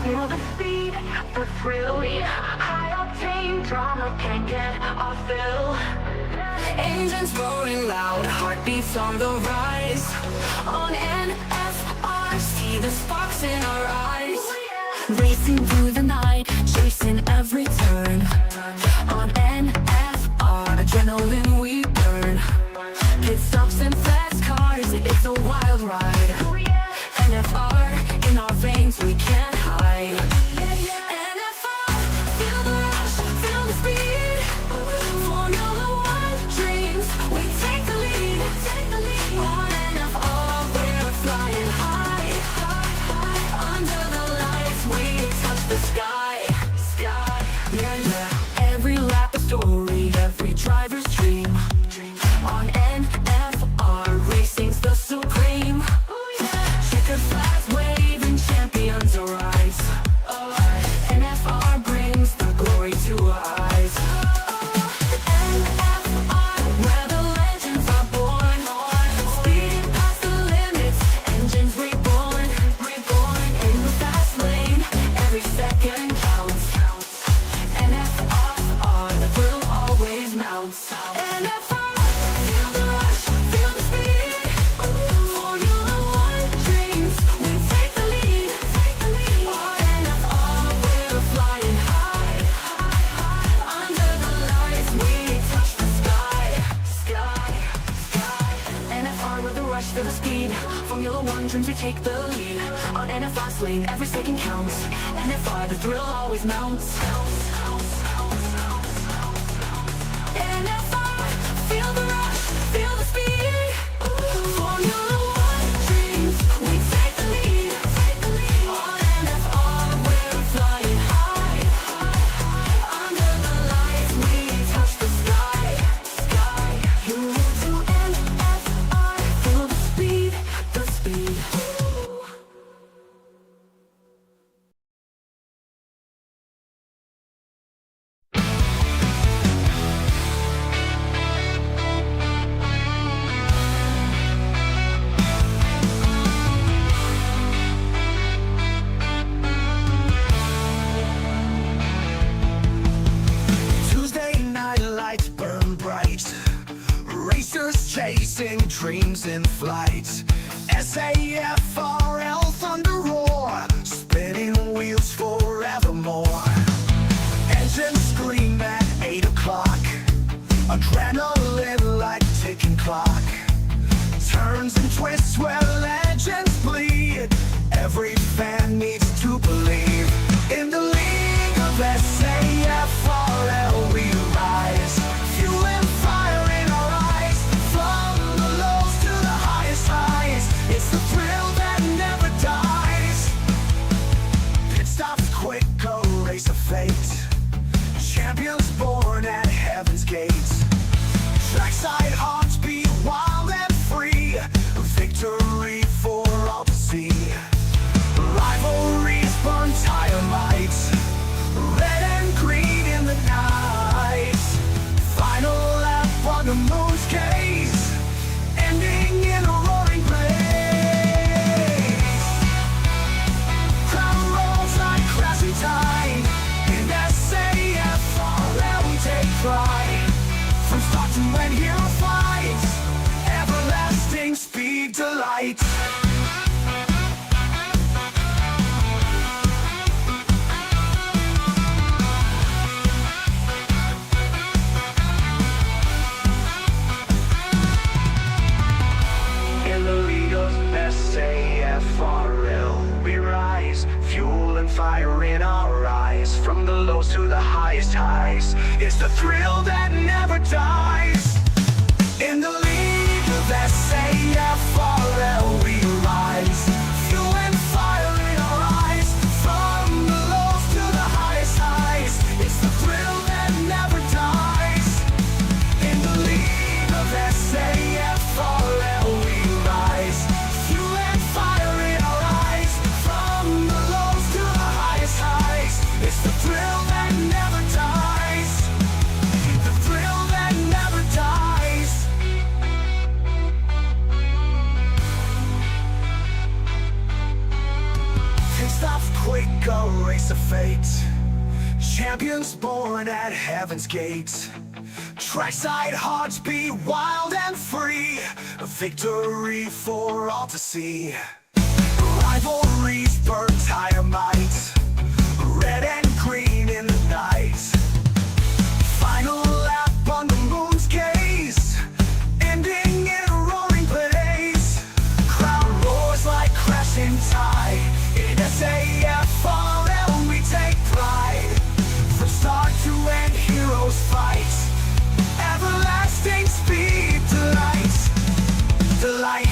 Feel the speed, the thrill, high octane drama can't get our fill. Engines roaring loud, heartbeats on the rise. On NFR, see the sparks in our eyes. Racing through the night, chasing every turn. On NFR, adrenaline we burn. Pit stops and fast cars, it's a wild ride. NFR, in our veins we can't hide. NFR, feel the rush, feel the speed. Formula One dreams, we take the lead. On NFR, we're flying high. Under the lights, we touch the sky. Every lap a story, every driver's dream. On NFR, racing's the supreme. Checkered flags waving, champions arise. NFR brings the glory to our eyes. NFR, where the legends are born. Speeding past the limits, engines reborn. In the fast lane, every second counts. NFR, the thrill always mounts. NFR, feel the rush, feel the speed. Formula One dreams, we take the lead. On NFR, we're flying high. Under the lights, we touch the sky. NFR with the rush, feel the speed. Formula One dreams, we take the lead. On NFR's lane, every second counts. NFR, the thrill always mounts. NFR, feel the rush, feel the speed. Formula One dreams, we take the lead. On NFR, we're flying high. Under the lights, we touch the sky. You move to NFR, feel the speed. Tuesday night lights burn bright. Racers chasing dreams in flight. SAFRL thunder roar, spinning wheels forevermore. Engines scream at 8 o'clock. Adrenaline like ticking clock. Turns and twists where legends bleed. Every fan needs to believe. In the league of SAFRL we rise. Fuel and fire in our eyes. From the lows to the highest highs. It's the thrill that never dies. Pit stops quick, a race of fate. Champions born at heaven's gates. Trackside hearts beat wild and free. Victory for all to see. Rivalries burn tire lights. Red and green in the night. Final lap on the moon's gaze. Ending in a roaring blaze. Crown rolls like crashing tide. In SAFRL we take pride. From start to end, hero fights. Everlasting speed delight. In the league of SAFRL we rise. Fuel and fire in our eyes. From the lows to the highest highs. It's the thrill that never dies. In the league of SAFRL we rise. Fuel and fire in our eyes. From the lows to the highest highs. It's the thrill that never dies. In the league of SAFRL we rise. Fuel and fire in our eyes. From the lows to the highest highs. It's the thrill that never dies. The thrill that never dies. stops quick, a race of fate. Champions born at heaven's gate. Trackside hearts beat wild and free. A victory for all to see. Rivalries burn tire might. Red and green in the night. Final lap on the moon's gaze, ending in a roaring blaze. Crowd roars like crashing tide. In SAFRL we take pride. From start to end heroes fight. Everlasting speed, delight, delight.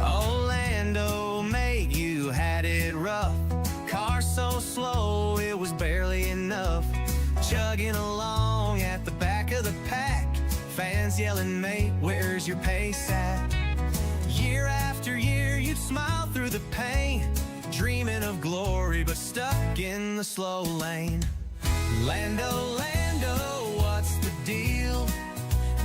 Orlando, mate, you had it rough. Car so slow, it was barely enough. Chugging along at the back of the pack. Fans yelling, mate, where's your pace at? Year after year, you'd smile through the pain, dreaming of glory, but stuck in the slow lane. Lando, Lando, what's the deal?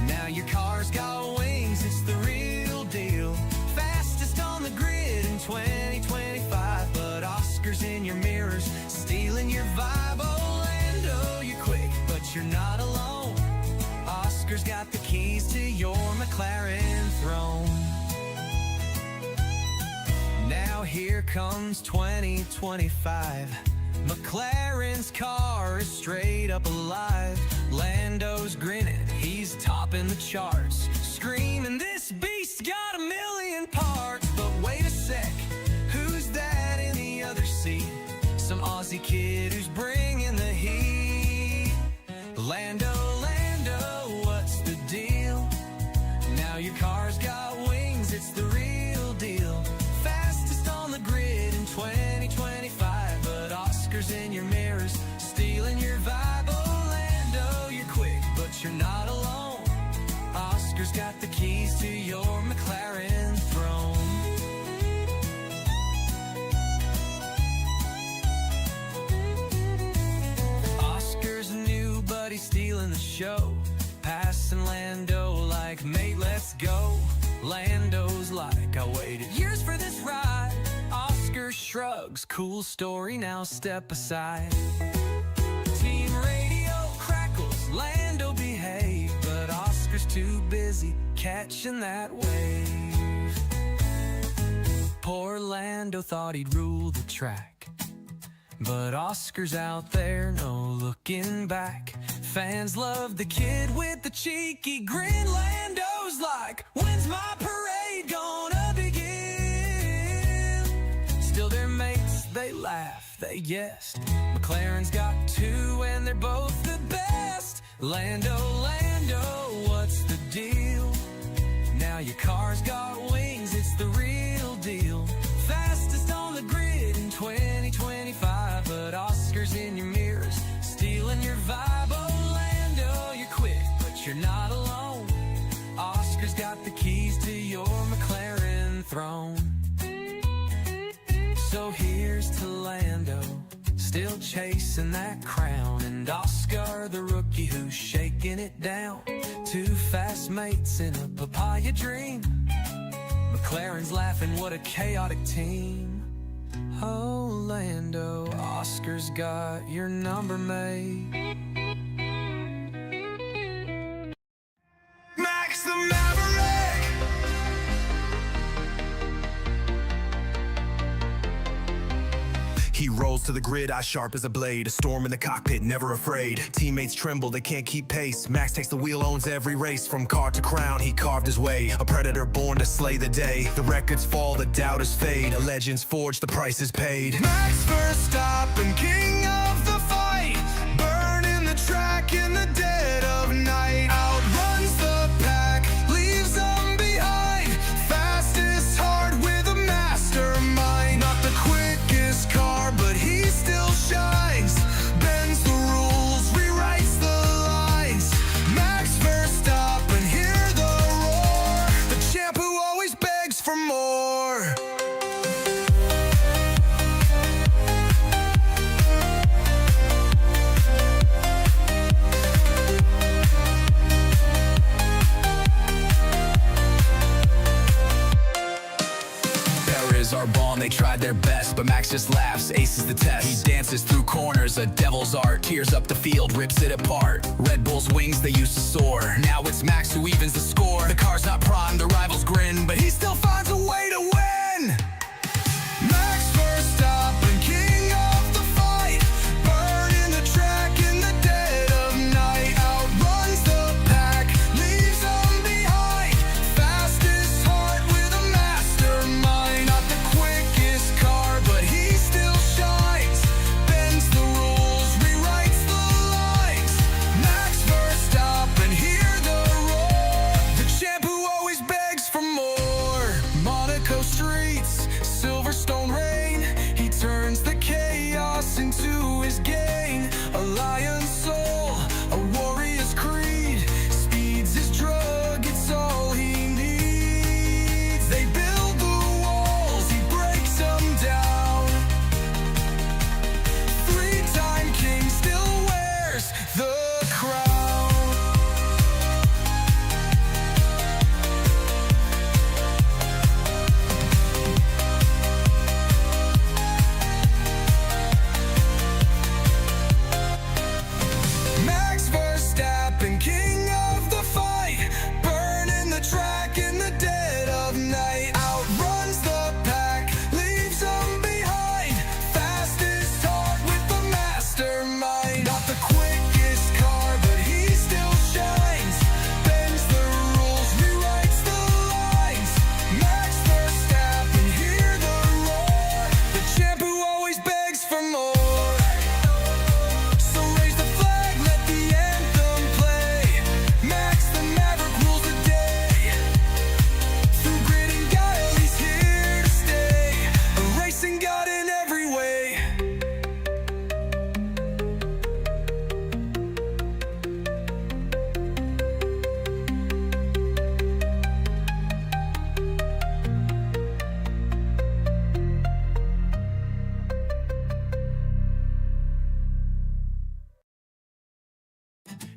Now your car's got wings, it's the real deal. Fastest on the grid in 2025, but Oscars in your mirrors, stealing your vibe. Orlando, you're quick, but you're not alone. Oscar's got the keys to your McLaren throne. Now here comes 2025. McLaren's car is straight up alive. Lando's grinning, he's topping the charts, screaming, this beast's got a million parts. But wait a sec, who's that in the other seat? Some Aussie kid who's bringing the heat. Lando, Lando, what's the deal? Now your car's got wings, it's the real deal. Fastest on the grid in 2025, but Oscars in your mirrors, stealing your vibe. Orlando, you're quick, but you're not alone. Oscar's got the keys to your McLaren throne. Oscar's new, but he's stealing the show. Passing Lando like, mate, let's go. Lando's like, I waited years for this ride. Oscar shrugs, cool story, now step aside. Team radio crackles, Lando behave, but Oscar's too busy catching that wave. Poor Lando thought he'd rule the track, but Oscar's out there, no looking back. Fans love the kid with the cheeky grin. Lando's like, when's my parade gonna begin? Still their mates, they laugh, they jest. McLaren's got two and they're both the best. Lando, Lando, what's the deal? Now your car's got wings, it's the real deal. Fastest on the grid in 2025, but Oscars in your mirrors, stealing your vibe. Orlando, you're quick, but you're not alone. Oscar's got the keys to your McLaren throne. So here's to Lando, still chasing that crown, and Oscar the rookie who's shaking it down. Two fast mates in a papaya dream. McLaren's laughing, what a chaotic team. Oh, Lando, Oscar's got your number made. Max the Maverick. He rolls to the grid, eye sharp as a blade. A storm in the cockpit, never afraid. Teammates tremble, they can't keep pace. Max takes the wheel, owns every race. From car to crown, he carved his way. A predator born to slay the day. The records fall, the doubters fade. A legend's forged, the price is paid. Max Verstappen, king of the fight, burning the track in the dead of night. Outruns the pack, leaves them behind. Fastest heart with a mastermind. Not the quickest car, but he still shines. aces the test. He dances through corners, a devil's art. Tears up the field, rips it apart. Red Bull's wings, they used to soar. Now it's Max who evens the score. The car's not primed, the rivals grin, but he still finds a way to win. Max Verstappen, king of the fight, burning the track in the dead of night. Outruns the pack, leaves them behind. Fastest heart with a mastermind. Not the quickest car, but he still shines. Bends the rules, rewrites the lines. Max Verstappen, hear the roar. The champ who always begs for more. Monaco streets, Silverstone rain. He turns the chaos into his gain. A lion's soul, a warrior's creed. Speed's his drug, it's all he needs. They build the walls, he breaks them down. Three-time king still wears the crown. Max Verstappen, king of the fight, burning the track in the dead of night. Outruns the pack, leaves them behind. Fastest heart with the mastermind. Not the quickest car, but he still shines. Bends the rules, rewrites the lines. Max Verstappen, hear the roar. The champ who always begs for more. So raise the flag, let the anthem play. Max the Maverick rules the day. Through grit and guile, he's here to stay. A racing god in every way.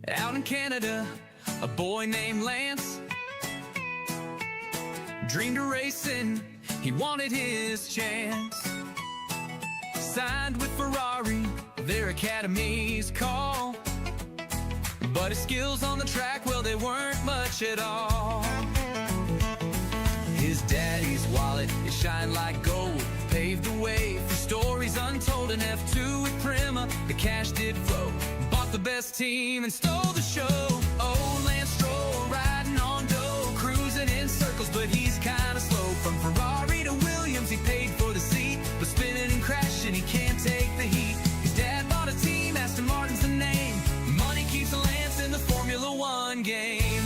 Out in Canada, a boy named Lance dreamed of racing, he wanted his chance. Signed with Ferrari, their academy's call. But his skills on the track, well, they weren't much at all. His daddy's wallet, it shined like gold, paved the way for stories untold. In F2 with Prima, the cash did flow. Bought the best team and stole the show. Oh, Lance Stroll riding on dough, cruising in circles, but he's kinda slow. From Ferrari to Williams, he paid for the seat, but spinning and crashing, he can't take the heat. His dad bought a team, Aston Martin's the name. Money keeps Lance in the Formula One game.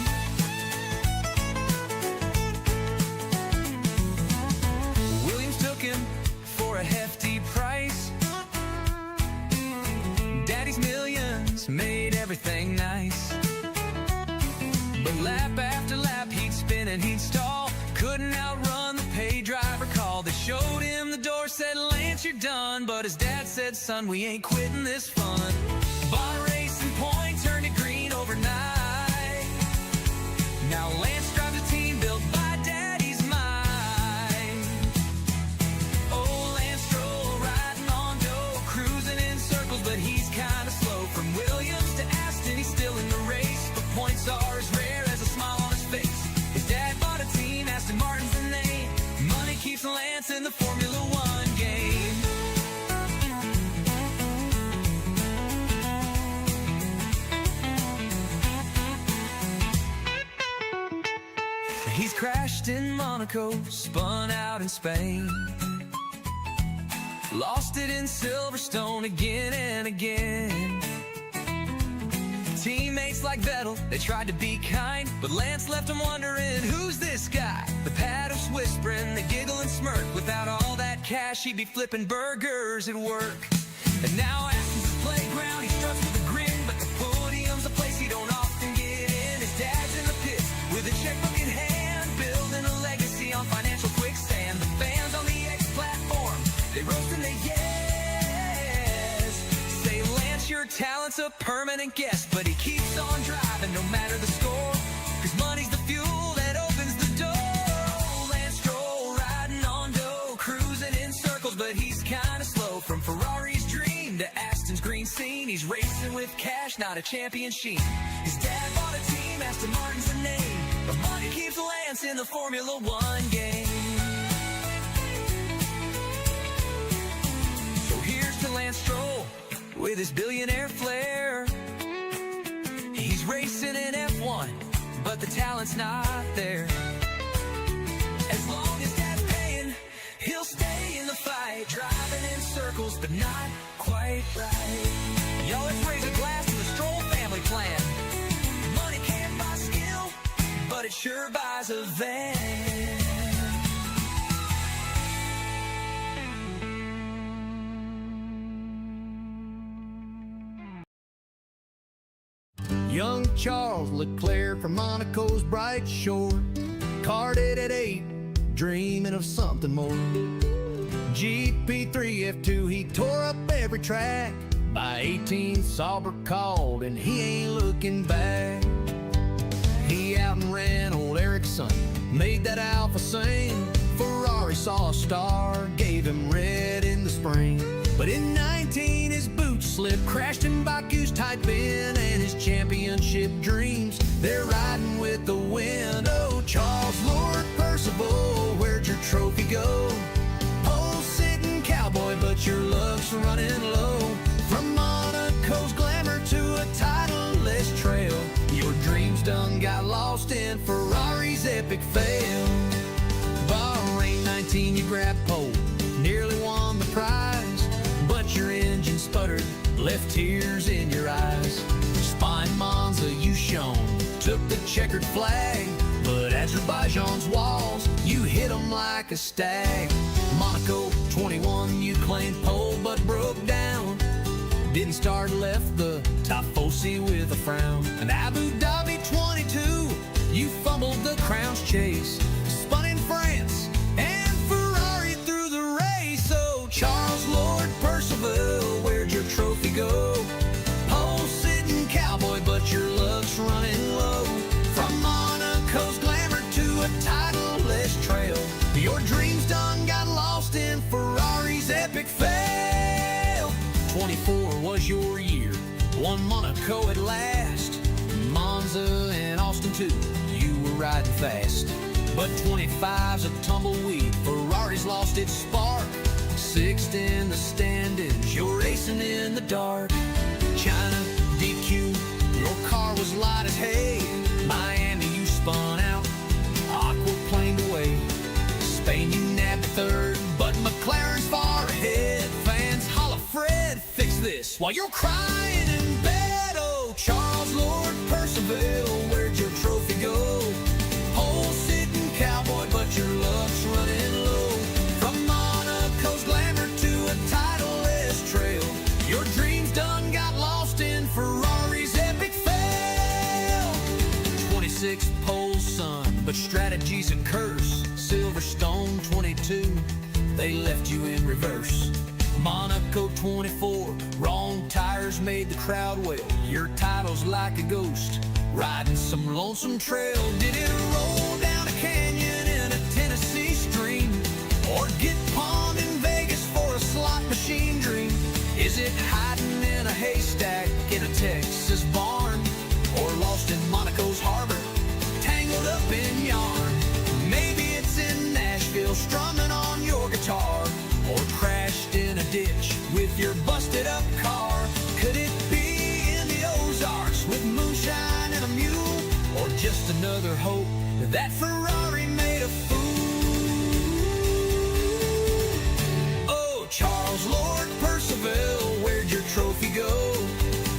Williams took him for a hefty price. Daddy's millions made everything nice. But lap after lap, he'd spin and he'd stall. Couldn't outrun the pay driver call. They showed him the door, said, Lance, you're done. But his dad said, son, we ain't quitting this fun. Bought a racing point, turned it green overnight. Now Lance drives a team built by Daddy's mind. Oh, Lance Stroll riding on dough, cruising in circles, but he's kinda slow. From Williams to Aston, he's still in the race, but points are as rare as a smile on his face. His dad bought a team, Aston Martin's the name. Money keeps Lance in the Formula One game. He's crashed in Monaco, spun out in Spain. Lost it in Silverstone again and again. Teammates like Vettel, they tried to be kind, but Lance left them wondering, who's this guy? The paddles whispering, they giggle and smirk. Without all that cash, he'd be flipping burgers at work. And now Aston's the playground, he struts with a grin, but the podium's a place he don't often get in. His dad's in the pits with a checkbook in hand, building a legacy on financial quicksand. The fans on the X platform, they roast and they yes. Say, Lance, your talent's a permanent guest, but he keeps on driving no matter the score, 'cause money's the fuel that opens the door. Lance Stroll riding on dough, cruising in circles, but he's kinda slow. From Ferrari into Aston's green scene. He's racing with cash, not a champion sheen. His dad bought a team, Aston Martin's the name, but money keeps Lance in the Formula One game. So here's to Lance Stroll with his billionaire flair. He's racing in F1, but the talent's not there. As long as Dad's paying, he'll stay in the fight, driving in circles, but not quite right. Yo, let's raise a glass to the Stroll family plan. Money can't buy skill, but it sure buys a van. Young Charles Leclerc from Monaco's bright shore, carded at 8, dreaming of something more. GP3 F2, he tore up every track. By 18, Sauber called, and he ain't looking back. He out and ran old Ericsson, made that Alpha sing. Ferrari saw a star, gave him red in the spring. But in 19, his boots slipped, crashed in Baku's tight bend, and his championship dreams, they're riding with the wind. Oh, Charles Lord Percival, where'd your trophy go? Pole-sitting cowboy, but your luck's running low. From Monaco's glamour to a title-less trail, your dreams done got lost in Ferrari's epic fail. Bahrain 19, you grabbed pole, nearly won the prize, but your engine sputtered, left tears in your eyes. Spine Monza, you shone, took the checkered flag, but Azerbaijan's walls, you hit them like a stag. Monaco 21, you claimed pole but broke down. Didn't start, left the Tifosi with a frown. And Abu Dhabi 22, you fumbled the crown's chase, spun in France, and Ferrari through the race. So Charles Lord Percival, where'd your trophy go? Pole-sitting cowboy, but your luck's running low. From Monaco's glamour to a title-less trail, your dreams done got lost in Ferrari's epic fail. 24 was your year, won Monaco at last. Monza and Austin too, you were riding fast. But 25's a tumbleweed, Ferrari's lost its spark. Sixth in the standings, you're racing in the dark. China, DQ, your car was light as hay. Miami, you spun out, aquaplaned away. Spain, you nabbed third, but McLaren's far ahead. Fans holla, Fred, fix this while you're crying in bed. Oh, Charles Lord Percival, where'd your trophy go? Pole-sitting cowboy, but your luck's running low. From Monaco's glamour to a title-less trail, your dreams done got lost in Ferrari's epic fail. 26th pole, son, but strategy's a curse. Silverstone 22, they left you in reverse. Monaco 24, wrong tires made the crowd wail. Your title's like a ghost, riding some lonesome trail. Did it roll down a canyon in a Tennessee stream, or get pawned in Vegas for a slot machine dream? Is it hiding in a haystack in a Texas barn, or lost in Monaco's harbor, tangled up in yarn? Maybe it's in Nashville, strumming on your guitar, or crashed in a ditch with your busted up car. Could it be in the Ozarks with moonshine and a mule, or just another hope that Ferrari made a fool? Oh, Charles Lord Percival, where'd your trophy go?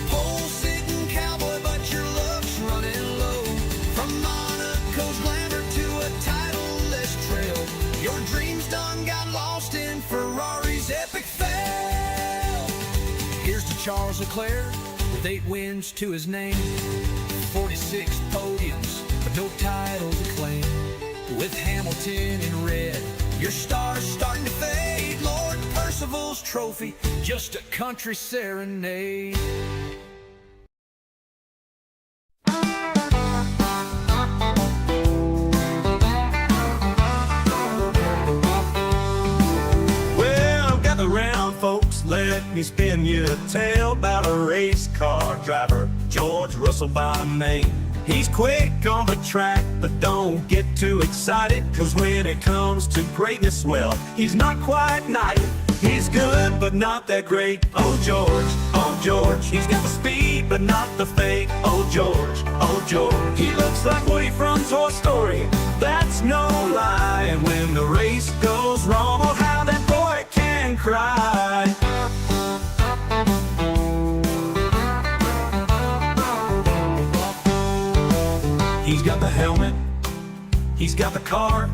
Pole-sitting cowboy, but your luck's running low. From Monaco's glamour to a title-less trail, your dreams done got lost in Ferrari's epic fail. Here's to Charles Leclerc, with 8 wins to his name, 46 podiums, but no title to claim. With Hamilton in red, your star's starting to fade. Lord Percival's trophy, just a country serenade. Well, gather round, folks, let me me spin you a tale about a race car driver, George Russell by name. He's quick on the track, but don't get too excited, 'cause when it comes to greatness, well, he's not quite knighted. He's good, but not that great. Oh George, he's got the speed, but not the fake. Oh George, he looks like Woody from Toy Story, that's no lie. And when the race goes wrong, oh how that boy can cry. He's got the helmet, he's got the car,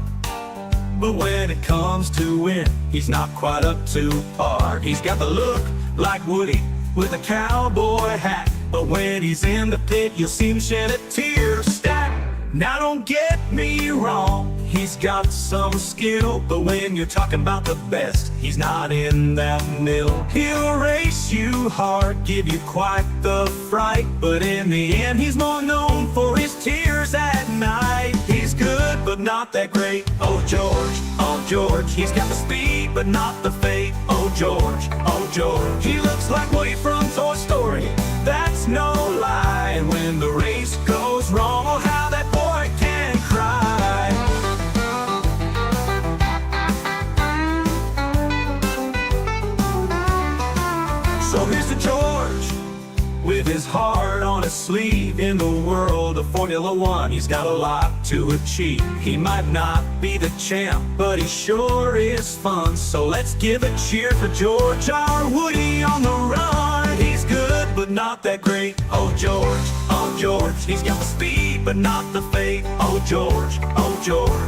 but when it comes to win, he's not quite up to par. He's got the look like Woody with a cowboy hat, but when he's in the pit, you'll see him shed a tear stack. Now don't get me wrong, he's got some skill, but when you're talking about the best, he's not in that mill. He'll race you hard, give you quite the fright, but in the end, he's more known for his tears at night. He's good, but not that great. Oh George, he's got the speed, but not the fate. Oh George, he looks like Woody from Toy Story, that's no lie. And when the race goes wrong, oh how that boy can cry. So here's to George, with his heart on his sleeve. In the world of Formula One, he's got a lot to achieve. He might not be the champ, but he sure is fun. So let's give a cheer for George, our Woody on the run. He's good, but not that great. Oh George, he's got the speed, but not the fate. Oh George,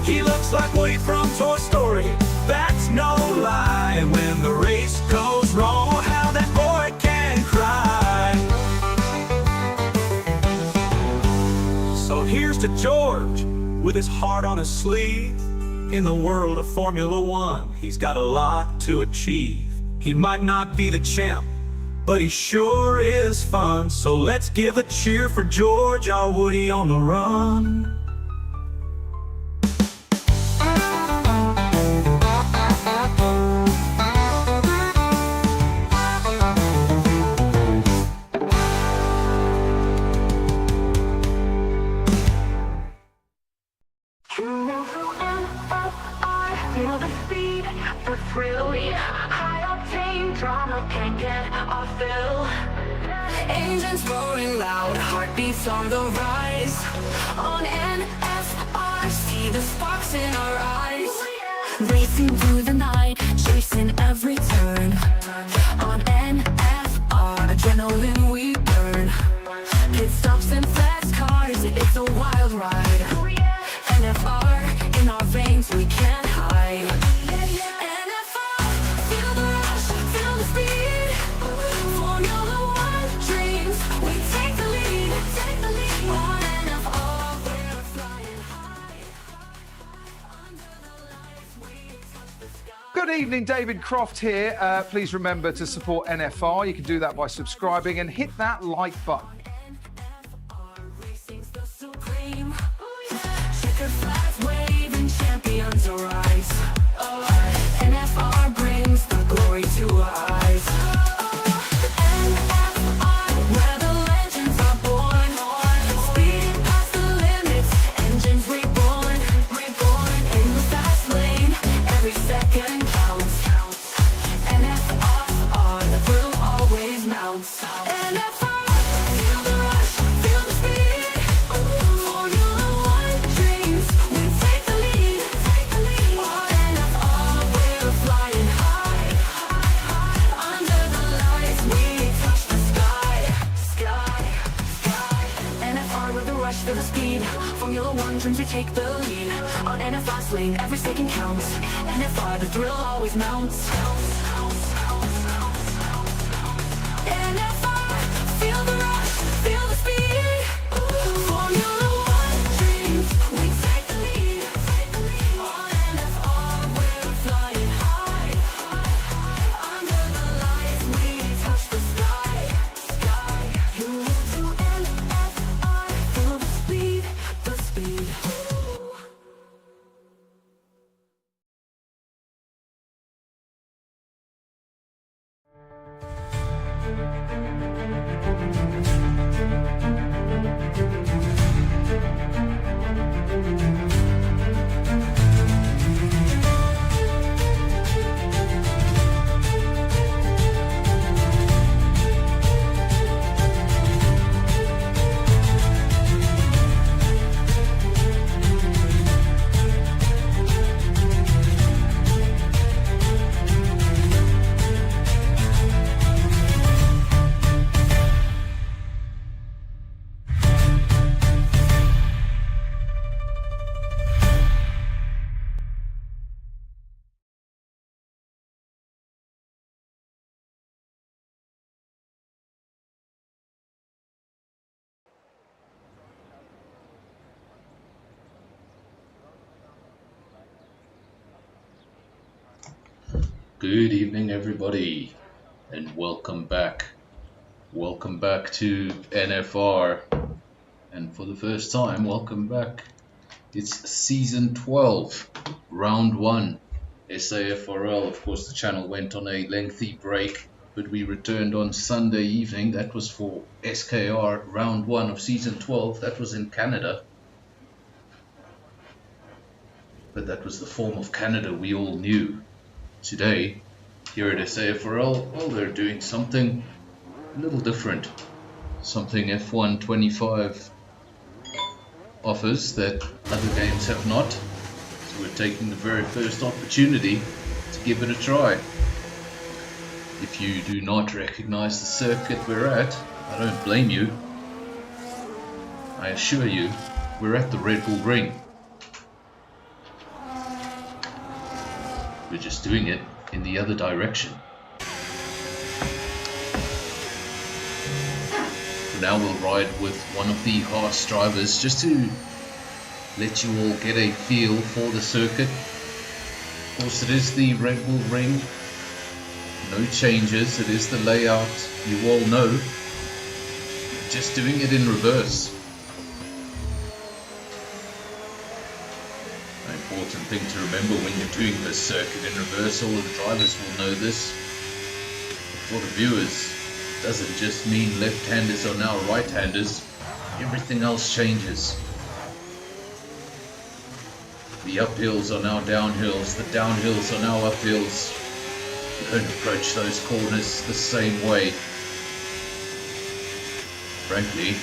he looks like Woody from Toy Story, that's no lie. And when the race goes wrong, oh how that boy can cry. So here's to George, with his heart on his sleeve. In the world of Formula One, he's got a lot to achieve. He might not be the champ, but he sure is fun. So let's give a cheer for George, our Woody on the run. Feel the speed, the thrill, yeah. High octane drama can't get off fill. Engines roaring loud, heartbeats on the rise. On NFR, see the sparks in our eyes. Racing through the night, chasing every turn. On NFR, adrenaline we burn. Pit stops and fast cars, it's a wild ride. NFR, in our veins we can't hide. NFR, feel the rush, feel the speed. Formula One dreams, we take the lead. On NFR, we're flying high. Under the lights, we touch the sky. Good evening, David Croft here. Please remember to support NFR. You can do that by subscribing and hit that like button. Racing's the supreme. Checker flags waving, champions arise. NFR brings the glory to our eyes. NFR, where the legends are born. Speeding past the limits, engines reborn. In the fast lane, every second counts. NFR, the thrill always mounts. NFR, feel the rush, feel the speed. Formula One dreams, we take the lead. On NFR, we're flying high. Under the lights, we touch the sky. NFR with the rush, feel the speed. Formula One dreams, we take the lead. On NFR's lane, every second counts. NFR, the thrill always mounts. Good evening, everybody, and welcome back. Welcome back to NFR, and for the first time, welcome back. It's season 12, round 1, SAFRL. Of course, the channel went on a lengthy break, but we returned on Sunday evening. That was for SKR, round 1 of season 12. That was in Canada. But that was the form of Canada we all knew. Today, here at SAFRL, well, they're doing something a little different. Something F125 offers that other games have not. So we're taking the very first opportunity to give it a try. If you do not recognize the circuit we're at, I don't blame you. I assure you, we're at the Red Bull Ring. We're just doing it in the other direction. For now we'll ride with one of the Haas drivers just to let you all get a feel for the circuit. Of course, it is the Red Bull Ring. No changes, it is the layout you all know. Just doing it in reverse. Important thing to remember when you're doing this circuit in reverse, all of the drivers will know this. For the viewers, it doesn't just mean left-handers are now right-handers, everything else changes. The uphills are now downhills, the downhills are now uphills. You don't approach those corners the same way. Frankly,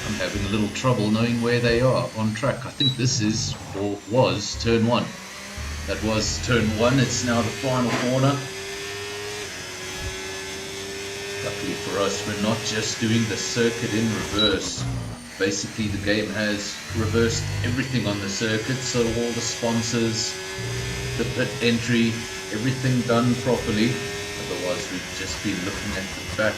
I'm having a little trouble knowing where they are on track. I think this is, or was, turn 1. That was turn 1, it's now the final corner. Luckily for us, we're not just doing the circuit in reverse. Basically, the game has reversed everything on the circuit, so all the sponsors, the pit entry, everything done properly. Otherwise, we'd just be looking at the back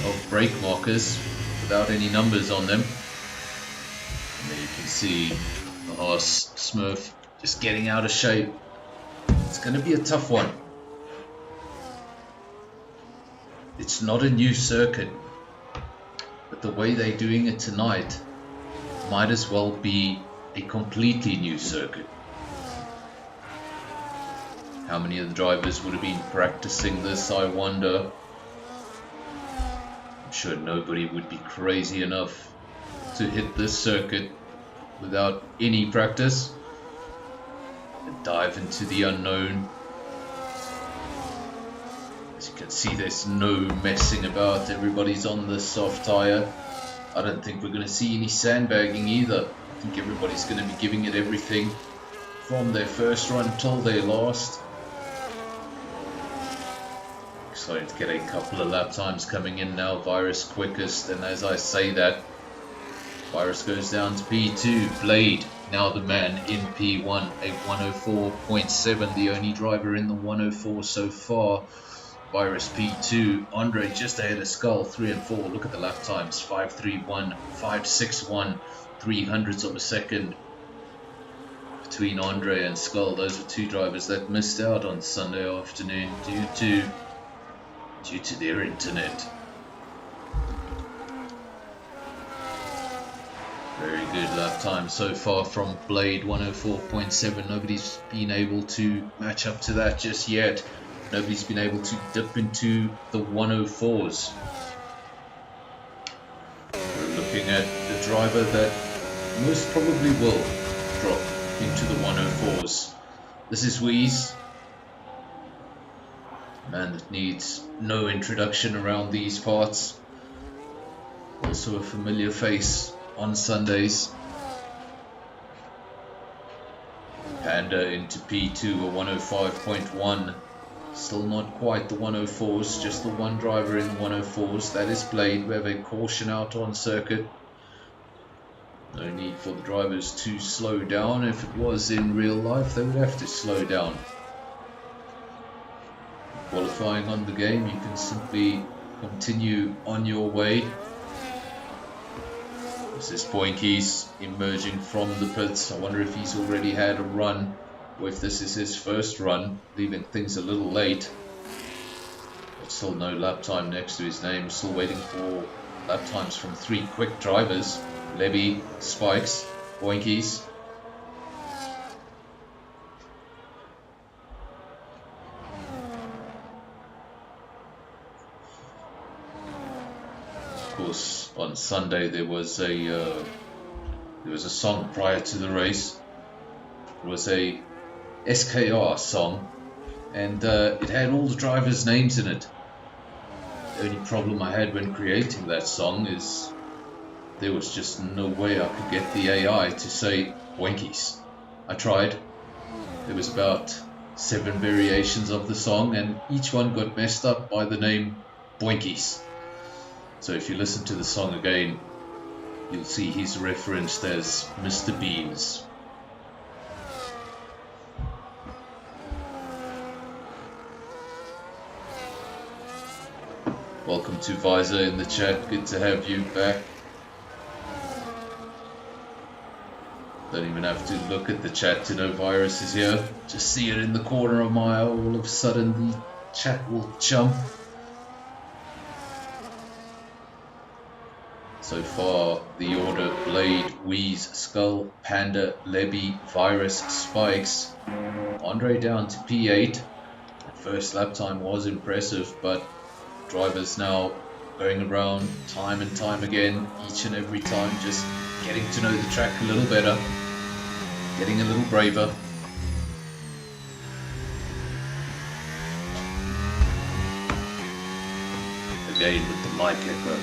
of brake markers without any numbers on them. And there you can see the Haas Smurf just getting out of shape. It's going to be a tough one. It's not a new circuit, but the way they're doing it tonight might as well be a completely new circuit. How many of the drivers would have been practicing this, I wonder? I'm sure nobody would be crazy enough to hit this circuit without any practice and dive into the unknown. As you can see, there's no messing about. Everybody's on the soft tyre. I don't think we're going to see any sandbagging either. I think everybody's going to be giving it everything from their first run till their last. Excited to get a couple of lap times coming in now. Virus quickest, and as I say that, Virus goes down to P2. Blade, now the man in P1, a 104.7, the only driver in the 104 so far. Virus P2, Andre just ahead of Skull, 3 and 4. Look at the lap times, 5.31, 5.61, 300ths of a second between Andre and Skull. Those are two drivers that missed out on Sunday afternoon due to their internet. Very good lap time so far from Blade, 104.7. Nobody's been able to match up to that just yet. Nobody's been able to dip into the 104s. We're looking at the driver that most probably will drop into the 104s. This is Wheeze. Man that needs no introduction around these parts. Also a familiar face on Sundays. Panda into P2, a 105.1. Still not quite the 104s, just the one driver in the 104s. That is Blade. We have a caution out on circuit. No need for the drivers to slow down. If it was in real life, they would have to slow down. Qualifying on the game, you can simply continue on your way. This is Poinkies emerging from the pits. I wonder if he's already had a run or if this is his first run, leaving things a little late. But still no lap time next to his name. Still waiting for lap times from 3 quick drivers. Levy, Spikes, Boinkies. Of course, on Sunday there was a song prior to the race. It was a SKR song, and it had all the drivers' names in it. The only problem I had when creating that song is there was just no way I could get the AI to say Boinkies. I tried. There was about 7 variations of the song, and each one got messed up by the name Boinkies. So if you listen to the song again, you'll see he's referenced as Mr. Beans. Welcome to Visor in the chat, good to have you back. Don't even have to look at the chat to know Virus is here. Just see it in the corner of my eye, all of a sudden the chat will jump. So far, the order: Blade, Wheeze, Skull, Panda, Lebby, Virus, Spikes. Andre down to P8. The first lap time was impressive, but drivers now going around time and time again, each and every time, just getting to know the track a little better, getting a little braver. Again with the mic echo.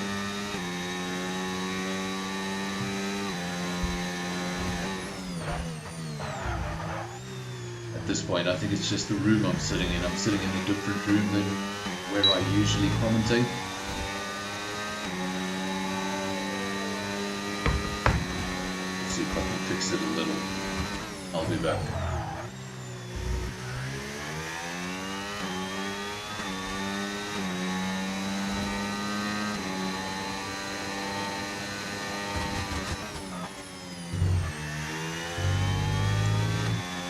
At this point, I think it's just the room I'm sitting in. I'm sitting in a different room than where I usually commentate. Let's see if I can fix it a little. I'll be back.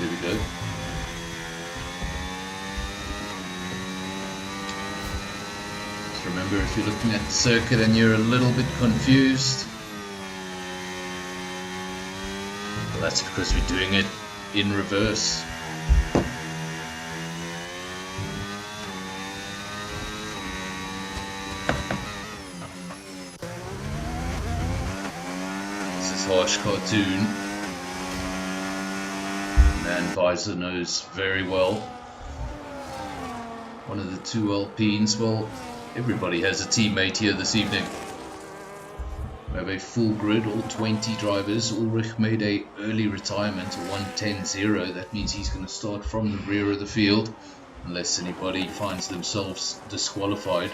There we go. Remember, if you're looking at the circuit and you're a little bit confused, well, that's because we're doing it in reverse. This is Harsh Cartoon. Man Visor knows very well. One of the 2 Alpines. Well, everybody has a teammate here this evening. We have a full grid, all 20 drivers. Ulrich made a early retirement, a 1:10.0. That means he's going to start from the rear of the field, unless anybody finds themselves disqualified.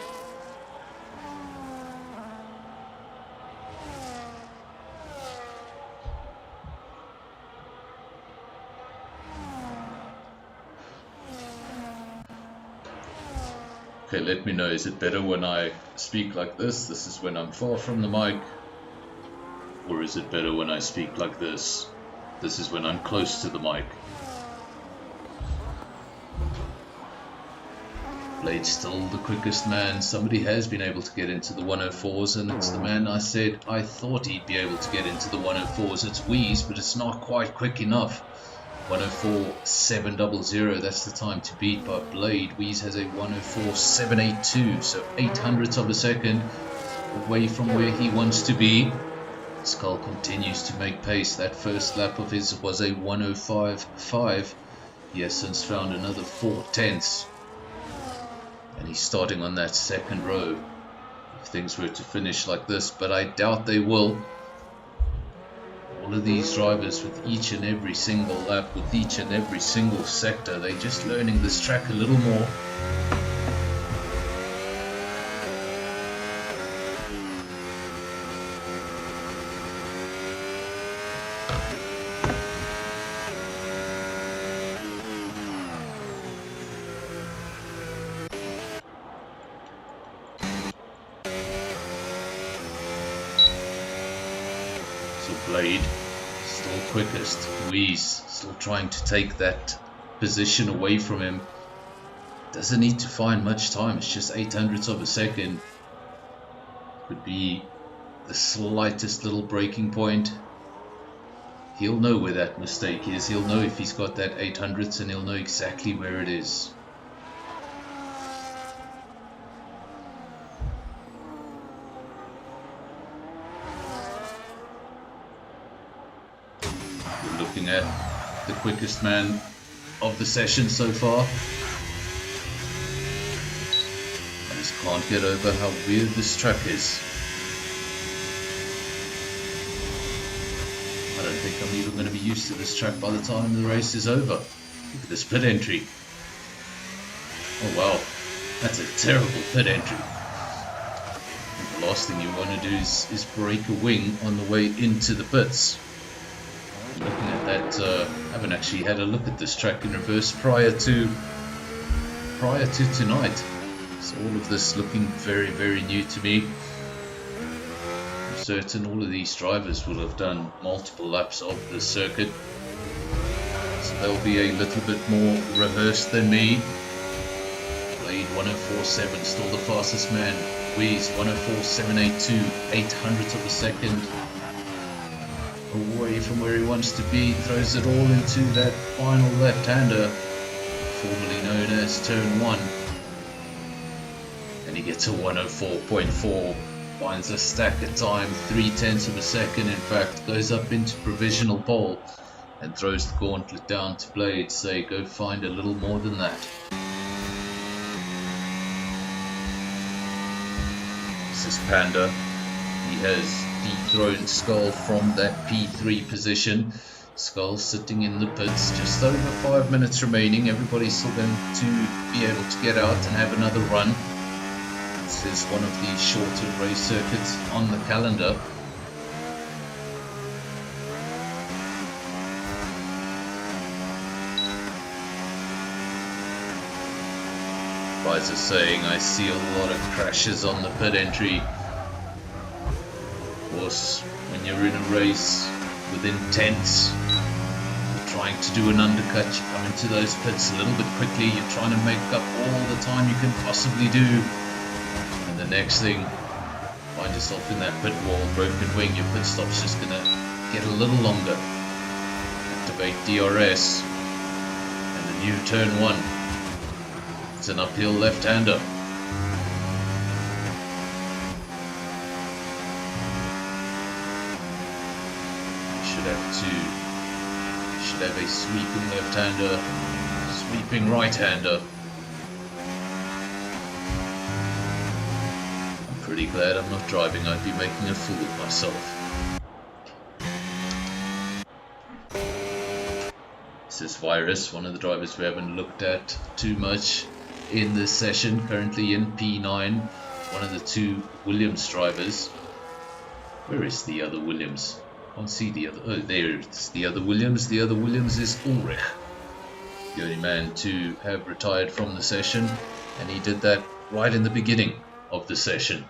Okay, let me know, is it better when I speak like this? This is when I'm far from the mic. Or is it better when I speak like this? This is when I'm close to the mic. Blade's still the quickest man. Somebody has been able to get into the 104s, and it's the man I said I thought he'd be able to get into the 104s. It's Wheeze, but it's not quite quick enough. 104.700, that's the time to beat by Blade. Wheeze has a 104.782, so 0.08 of a second away from where he wants to be. Skull continues to make pace. That first lap of his was a 105.5. He has since found another 0.4, and he's starting on that second row. If things were to finish like this, but I doubt they will. All of these drivers, with each and every single lap, with each and every single sector, they're just learning this track a little more. So Blade still quickest. Wheeze still trying to take that position away from him. Doesn't need to find much time, it's just 0.08 of a second. Could be the slightest little breaking point. He'll know where that mistake is. He'll know if he's got that 0.08 and he'll know exactly where it is. We're looking at the quickest man of the session so far. I just can't get over how weird this track is. I don't think I'm even going to be used to this track by the time the race is over. Look at this pit entry. Oh wow, that's a terrible pit entry. And the last thing you want to do is break a wing on the way into the pits. Looking at that, I haven't actually had a look at this track in reverse prior to tonight. So all of this looking very, very new to me. I'm certain all of these drivers will have done multiple laps of the circuit, so they'll be a little bit more rehearsed than me. Blade 104.7, still the fastest man. Wheeze 104.782, 0.08 of a second. Away from where he wants to be, throws it all into that final left-hander, formerly known as turn 1. And he gets a 104.4, finds a stack of time, 0.3 of a second in fact, goes up into provisional pole and throws the gauntlet down to Blade, say go find a little more than that. This is Panda. He has dethroned Skull from that P3 position. Skull sitting in the pits, just over 5 minutes remaining. Everybody's still going to be able to get out and have another run. This is one of the shorter race circuits on the calendar. Guys are saying I see a lot of crashes on the pit entry. Of course, when you're in a race within tenths, you're trying to do an undercut, you come into those pits a little bit quickly, you're trying to make up all the time you can possibly do, and the next thing, find yourself in that pit wall, broken wing, your pit stop's just gonna get a little longer. Activate DRS, and the new turn 1. It's an uphill left-hander. Should have a sweeping left-hander, sweeping right-hander. I'm pretty glad I'm not driving, I'd be making a fool of myself. This is Virus, one of the drivers we haven't looked at too much in this session, currently in P9, one of the 2 Williams drivers. Where is the other Williams? I can't see the other. Oh, there it's the other Williams. The other Williams is Ulrich, the only man to have retired from the session, and he did that right in the beginning of the session.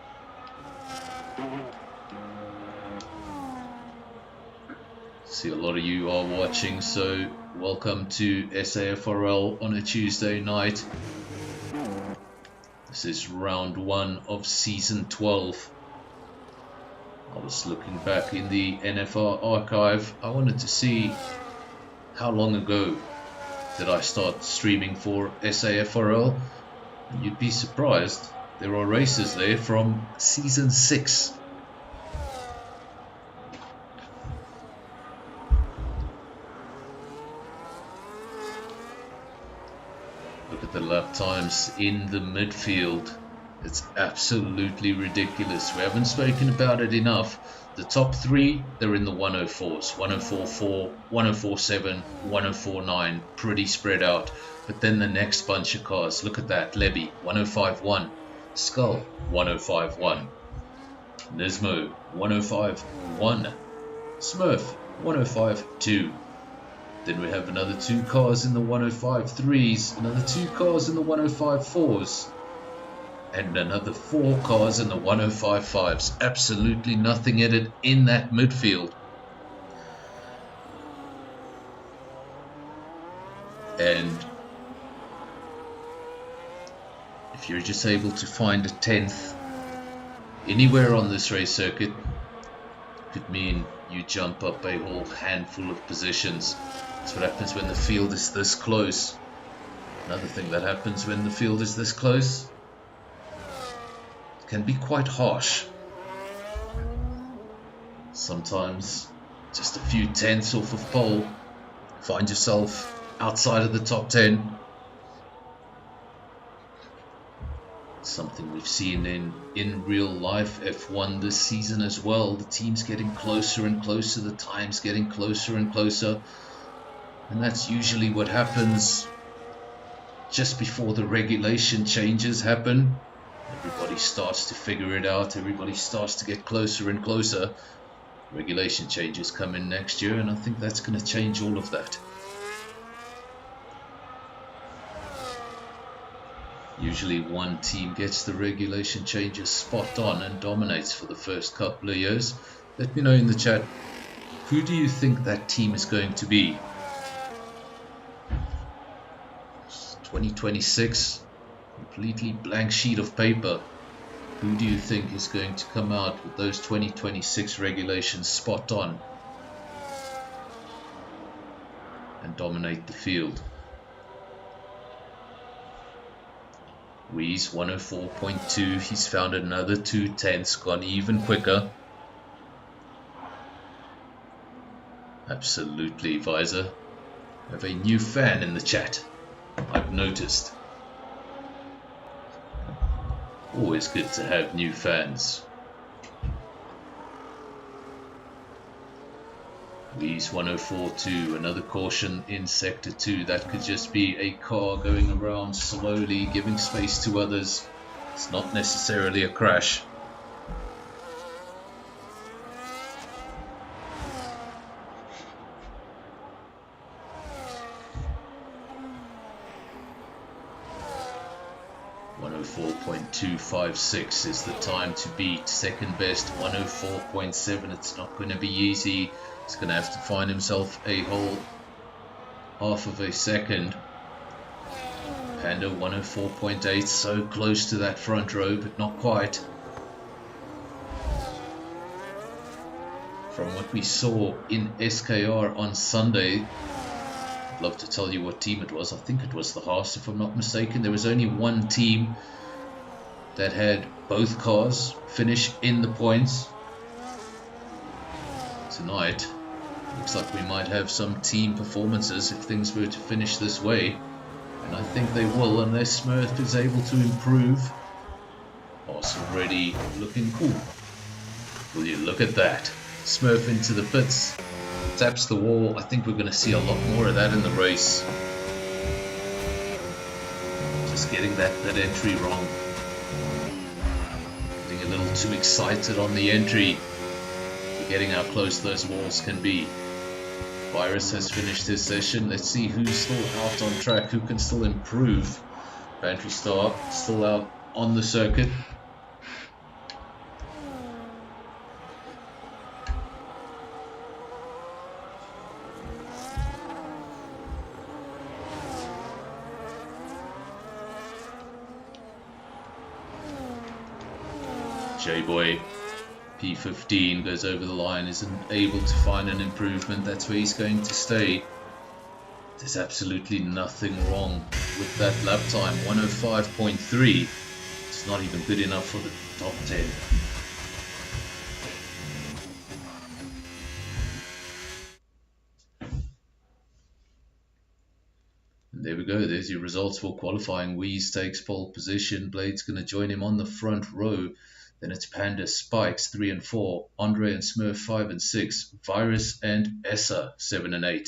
See, a lot of you are watching, so welcome to SAFRL on a Tuesday night. This is round 1 of season 12. I was looking back in the NFR archive. I wanted to see how long ago did I start streaming for SAFRL, and you'd be surprised, there are races there from season 6. Look at the lap times in the midfield. It's absolutely ridiculous. We haven't spoken about it enough. The top 3, they're in the 104s. 104.4, 104.7, 104.9. Pretty spread out. But then the next bunch of cars. Look at that. Lebby, 105.1. Skull, 105.1. Nismo, 105.1. Smurf, 105.2. Then we have another 2 cars in the 105.3s. Another 2 cars in the 105.4s. And another 4 cars in the 105.5s. Absolutely nothing in that midfield. And If you're just able to find a 10th anywhere on this race circuit, could mean you jump up a whole handful of positions. That's what happens when the field is this close. Another thing that happens when the field is this close, it can be quite harsh. Sometimes just a few tenths off of pole, find yourself outside of the top 10. Something we've seen in real life F1 this season as well. The team's getting closer and closer, the time's getting closer and closer, and that's usually what happens just before the regulation changes happen. Everybody starts to figure it out, everybody starts to get closer and closer. Regulation changes come in next year, and I think that's going to change all of that. Usually one team gets the regulation changes spot on and dominates for the first couple of years. Let me know in the chat, who do you think that team is going to be? 2026, completely blank sheet of paper. Who do you think is going to come out with those 2026 regulations spot on and dominate the field? Weeze 104.2, he's found another 2 tenths, gone even quicker. Absolutely, Visor. We have a new fan in the chat, I've noticed. Always good to have new fans. Weeze 104.2, another caution in sector 2. That could just be a car going around slowly, giving space to others. It's not necessarily a crash. .256 is the time to beat. Second best 104.7. It's not going to be easy. He's going to have to find himself a whole half of a second. Panda 104.8, so close to that front row, but not quite. From what we saw in SKR on Sunday, I'd love to tell you what team it was. I think it was the Haas, if I'm not mistaken. There was only one team that had both cars finish in the points. Tonight, looks like we might have some team performances if things were to finish this way. And I think they will, unless Smurf is able to improve. Haas already looking cool. Will you look at that? Smurf into the pits. Taps the wall. I think we're going to see a lot more of that in the race. Just getting that entry wrong. Getting a little too excited on the entry. Forgetting how close those walls can be. Virus has finished his session. Let's see who's still out on track, who can still improve. Pantry Star still out on the circuit. J-Boy P15 goes over the line, isn't able to find an improvement. That's where he's going to stay. There's absolutely nothing wrong with that lap time. 105.3. It's not even good enough for the top 10. And there we go. There's your results for qualifying. Weeze takes pole position. Blade's going to join him on the front row. Then it's Panda, Spikes 3 and 4, Andre and Smurf 5 and 6, Virus and Essa 7 and 8.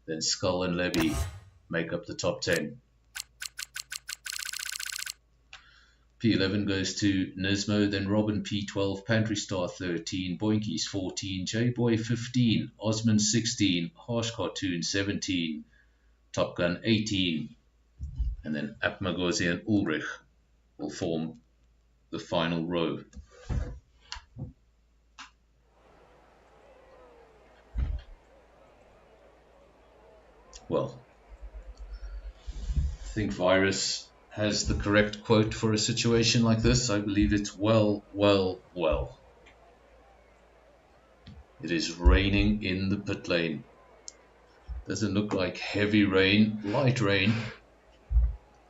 Then Skull and Levy make up the top 10. P11 goes to Nismo, then Robin P12, Pantry Star 13, Boinkies 14, J-Boy 15, Osman 16, Harsh Cartoon 17, Top Gun 18, and then Apmagozi and Ulrich will form the final row. Well, I think Virus has the correct quote for a situation like this. I believe it's well. It is raining in the pit lane. Doesn't look like heavy rain, light rain.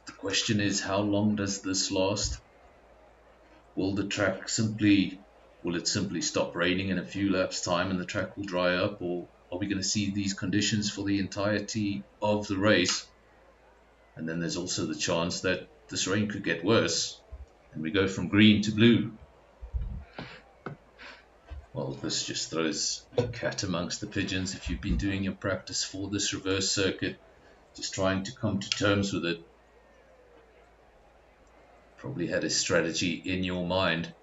The question is, how long does this last? Will it simply stop raining in a few laps time and the track will dry up, or are we going to see these conditions for the entirety of the race? And then there's also the chance that this rain could get worse and we go from green to blue. Well, this just throws a cat amongst the pigeons if you've been doing your practice for this reverse circuit, just trying to come to terms with it. Probably had a strategy in your mind,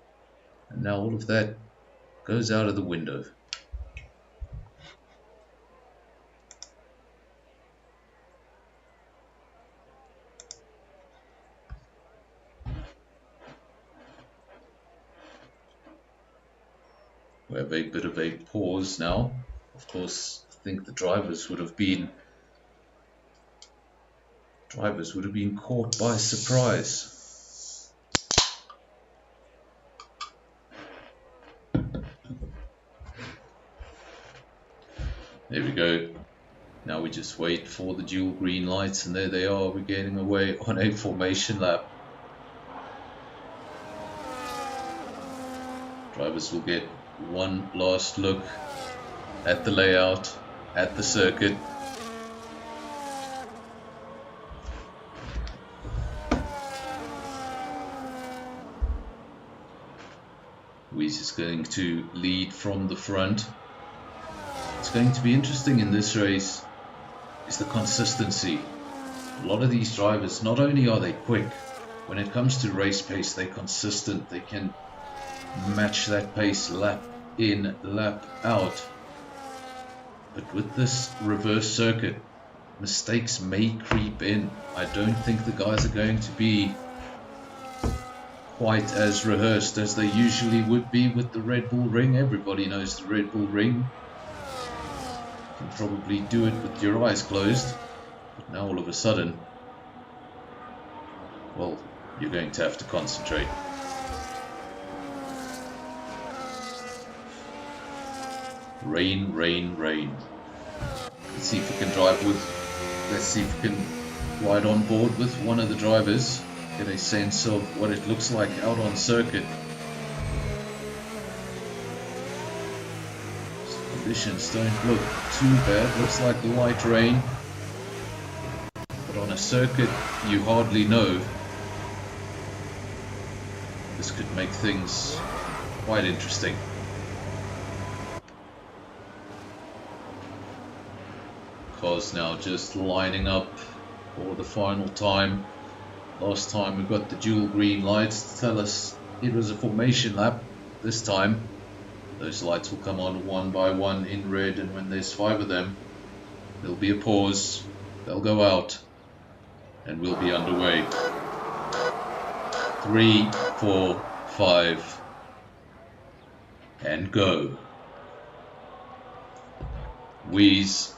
and now all of that goes out of the window. We have a bit of a pause now. Of course, I think the drivers would have been caught by surprise. There we go. Now we just wait for the dual green lights, and there they are. We're getting away on a formation lap. Drivers will get one last look at the layout, at the circuit. Weiss is going to lead from the front. What's going to be interesting in this race is the consistency. A lot of these drivers, not only are they quick, when it comes to race pace, they're consistent. They can match that pace lap in, lap out. But with this reverse circuit, mistakes may creep in. I don't think the guys are going to be quite as rehearsed as they usually would be with the Red Bull Ring. Everybody knows the Red Bull Ring. You can probably do it with your eyes closed. But now all of a sudden, well, you're going to have to concentrate. Rain, rain, rain. Let's see if we can ride on board with one of the drivers, get a sense of what it looks like out on circuit. Conditions don't look too bad, looks like light rain, but on a circuit you hardly know. This could make things quite interesting. Cars now just lining up for the final time. Last time we got the dual green lights to tell us it was a formation lap. This time those lights will come on one by one in red, and when there's 5 of them, there'll be a pause, they'll go out, and we'll be underway. 3, 4, 5, and go. Weiss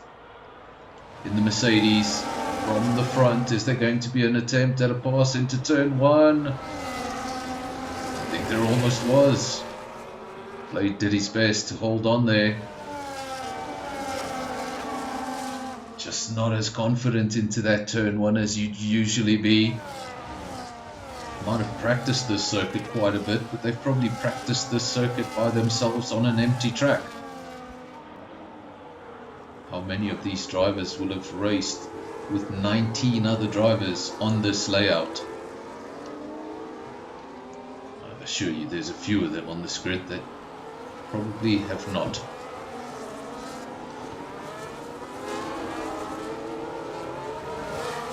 in the Mercedes from the front. Is there going to be an attempt at a pass into turn 1? I think there almost was. Blade did his best to hold on there. Just not as confident into that turn 1 as you'd usually be. Might have practiced this circuit quite a bit, but they've probably practiced this circuit by themselves on an empty track. How many of these drivers will have raced with 19 other drivers on this layout? I assure you there's a few of them on this grid that probably have not.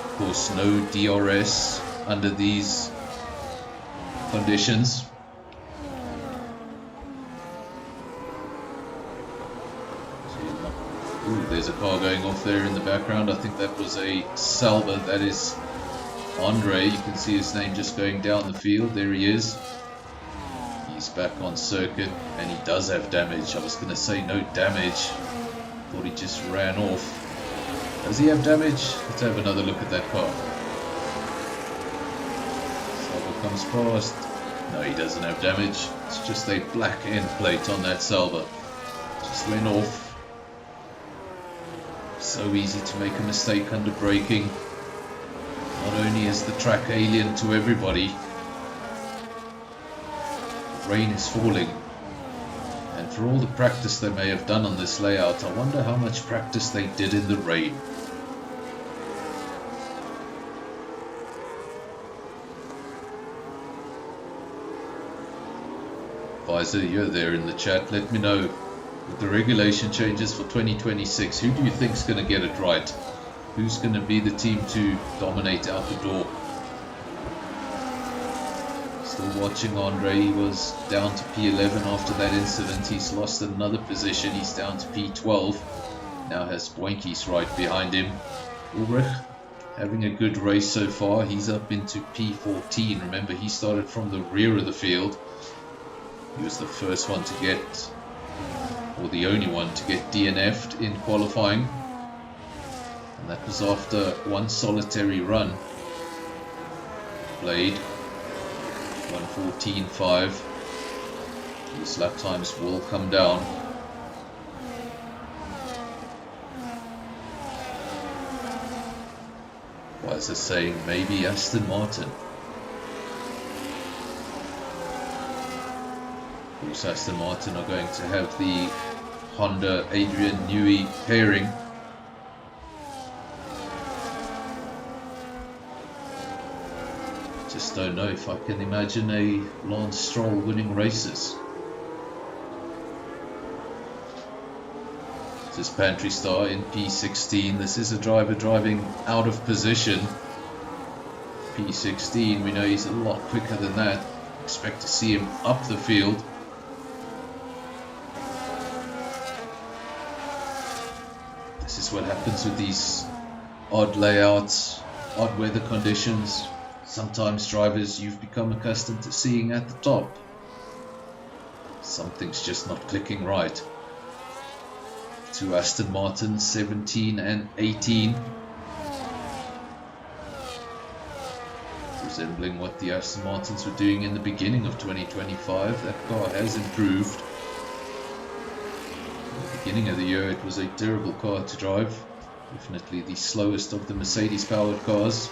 Of course, no DRS under these conditions. Ooh, there's a car going off there in the background. I think that was a Salva. That is Andre. You can see his name just going down the field. There he is. He's back on circuit, and he does have damage. I was going to say no damage. Thought he just ran off. Does he have damage? Let's have another look at that car. comes past. No, he doesn't have damage. It's just a black end plate on that salver. Just went off. So easy to make a mistake under braking. Not only is the track alien to everybody, rain is falling. And for all the practice they may have done on this layout, I wonder how much practice they did in the rain. Visor, you're there in the chat. Let me know, with the regulation changes for 2026, who do you think is going to get it right? Who's going to be the team to dominate out the door? Still watching Andre. He was down to P11 after that incident. He's lost another position. He's down to P12. Now has Boinkies right behind him. Ulrich having a good race so far. He's up into P14. Remember, he started from the rear of the field. He was the first one to get, or the only one to get DNF'd in qualifying. And that was after one solitary run. Blade 1:14.5. These lap times will come down. Why is it saying maybe Aston Martin? Of course, Aston Martin are going to have the Honda Adrian Newey pairing. Just don't know if I can imagine a Lance Stroll winning races. This is Pantry Star in P16. This is a driver driving out of position. P16, we know he's a lot quicker than that. Expect to see him up the field. This is what happens with these odd layouts, odd weather conditions. Sometimes drivers you've become accustomed to seeing at the top, something's just not clicking right. To Aston Martin 17 and 18. Resembling what the Aston Martins were doing in the beginning of 2025. That car has improved. Beginning of the year it was a terrible car to drive, definitely the slowest of the Mercedes powered cars.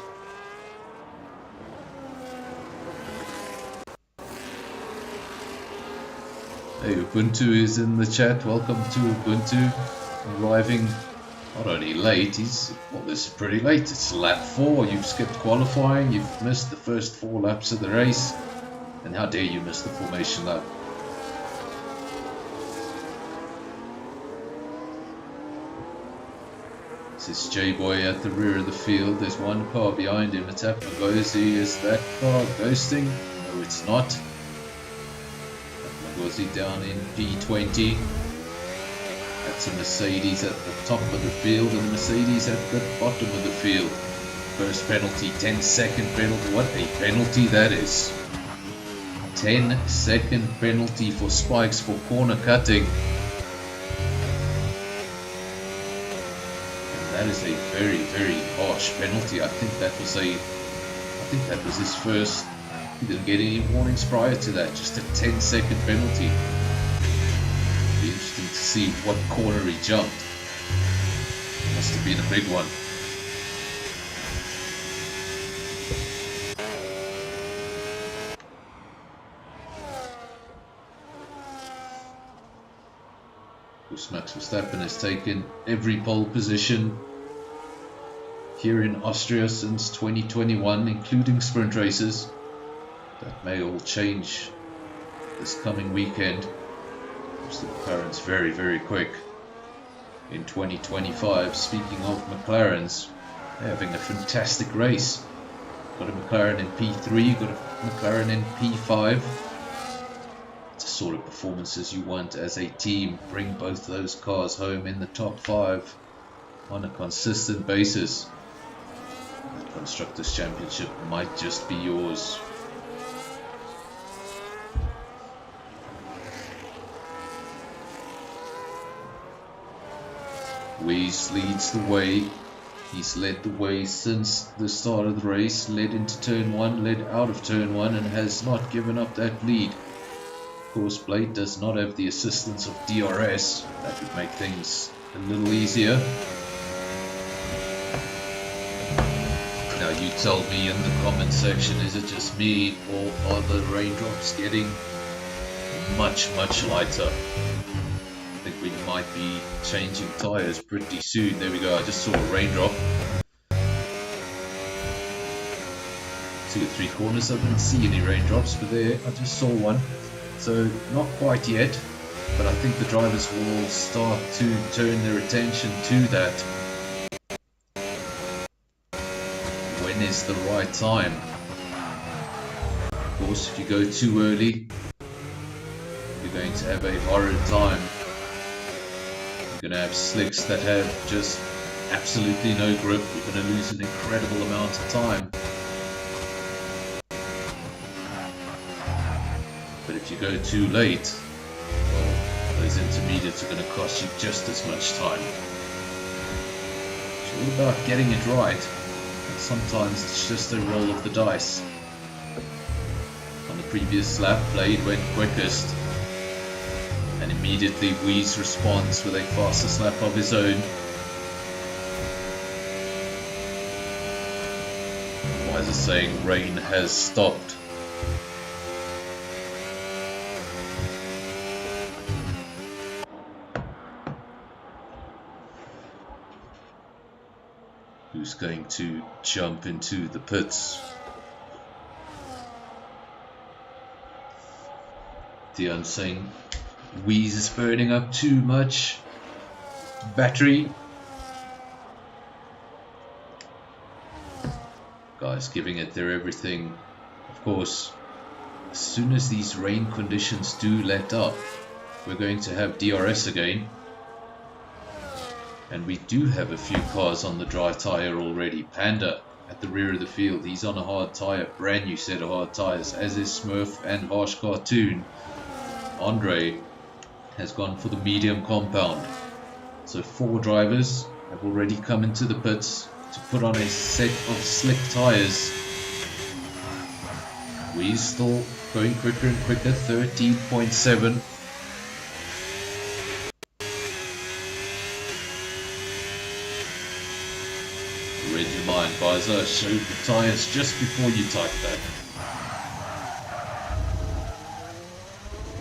Hey, Ubuntu is in the chat. Welcome to Ubuntu, arriving not only late, well, this is pretty late, it's lap 4, you've skipped qualifying, you've missed the first 4 laps of the race, and how dare you miss the formation lap. This is J-Boy at the rear of the field. There's one car behind him. It's Apmagozi. Is that car ghosting? No, it's not. Apmagozi down in P20. That's a Mercedes at the top of the field and a Mercedes at the bottom of the field. First penalty, 10-second penalty. What a penalty that is. 10-second penalty for spikes for corner cutting. That is a very, very harsh penalty. I think that was his first. He didn't get any warnings prior to that. Just a 10-second penalty. Be interesting to see what corner he jumped. Must have been a big one. Max Verstappen has taken every pole position here in Austria since 2021, including sprint races. That may all change this coming weekend. The McLaren's very, very quick in 2025. Speaking of McLaren's, they're having a fantastic race. Got a McLaren in P3, got a McLaren in P5. It's the sort of performances you want as a team. Bring both those cars home in the top 5 on a consistent basis. The Constructors' Championship might just be yours. Weiss leads the way He's led the way since the start of the race, led into turn 1, led out of turn 1, and has not given up that lead. Of course, Blade does not have the assistance of DRS. That would make things a little easier. Now you tell me in the comment section, is it just me, or are the raindrops getting much lighter? I think we might be changing tires pretty soon. There we go, I just saw a raindrop. 2 or 3 corners, I didn't see any raindrops, but there I just saw one. So not quite yet, but I think the drivers will start to turn their attention to that. When is the right time? Of course, if you go too early, you're going to have a horrid time. You're going to have slicks that have just absolutely no grip. You're going to lose an incredible amount of time. But if you go too late, well, those intermediates are going to cost you just as much time. It's all about getting it right, and sometimes it's just a roll of the dice. On the previous lap, Blade went quickest, and immediately Wheeze responds with a fastest lap of his own. Why is it saying rain has stopped? Who's going to jump into the pits? Dion saying Wheeze is burning up too much battery. Guys giving it their everything. Of course, as soon as these rain conditions do let up, we're going to have DRS again. And we do have a few cars on the dry tyre already. Panda at the rear of the field, he's on a hard tyre, brand new set of hard tyres, as is Smurf and Harsh Cartoon. Andre has gone for the medium compound. So 4 drivers have already come into the pits to put on a set of slick tyres. We're still going quicker and quicker, 13.7. Read your mind, Visor. I showed the tyres just before you typed that.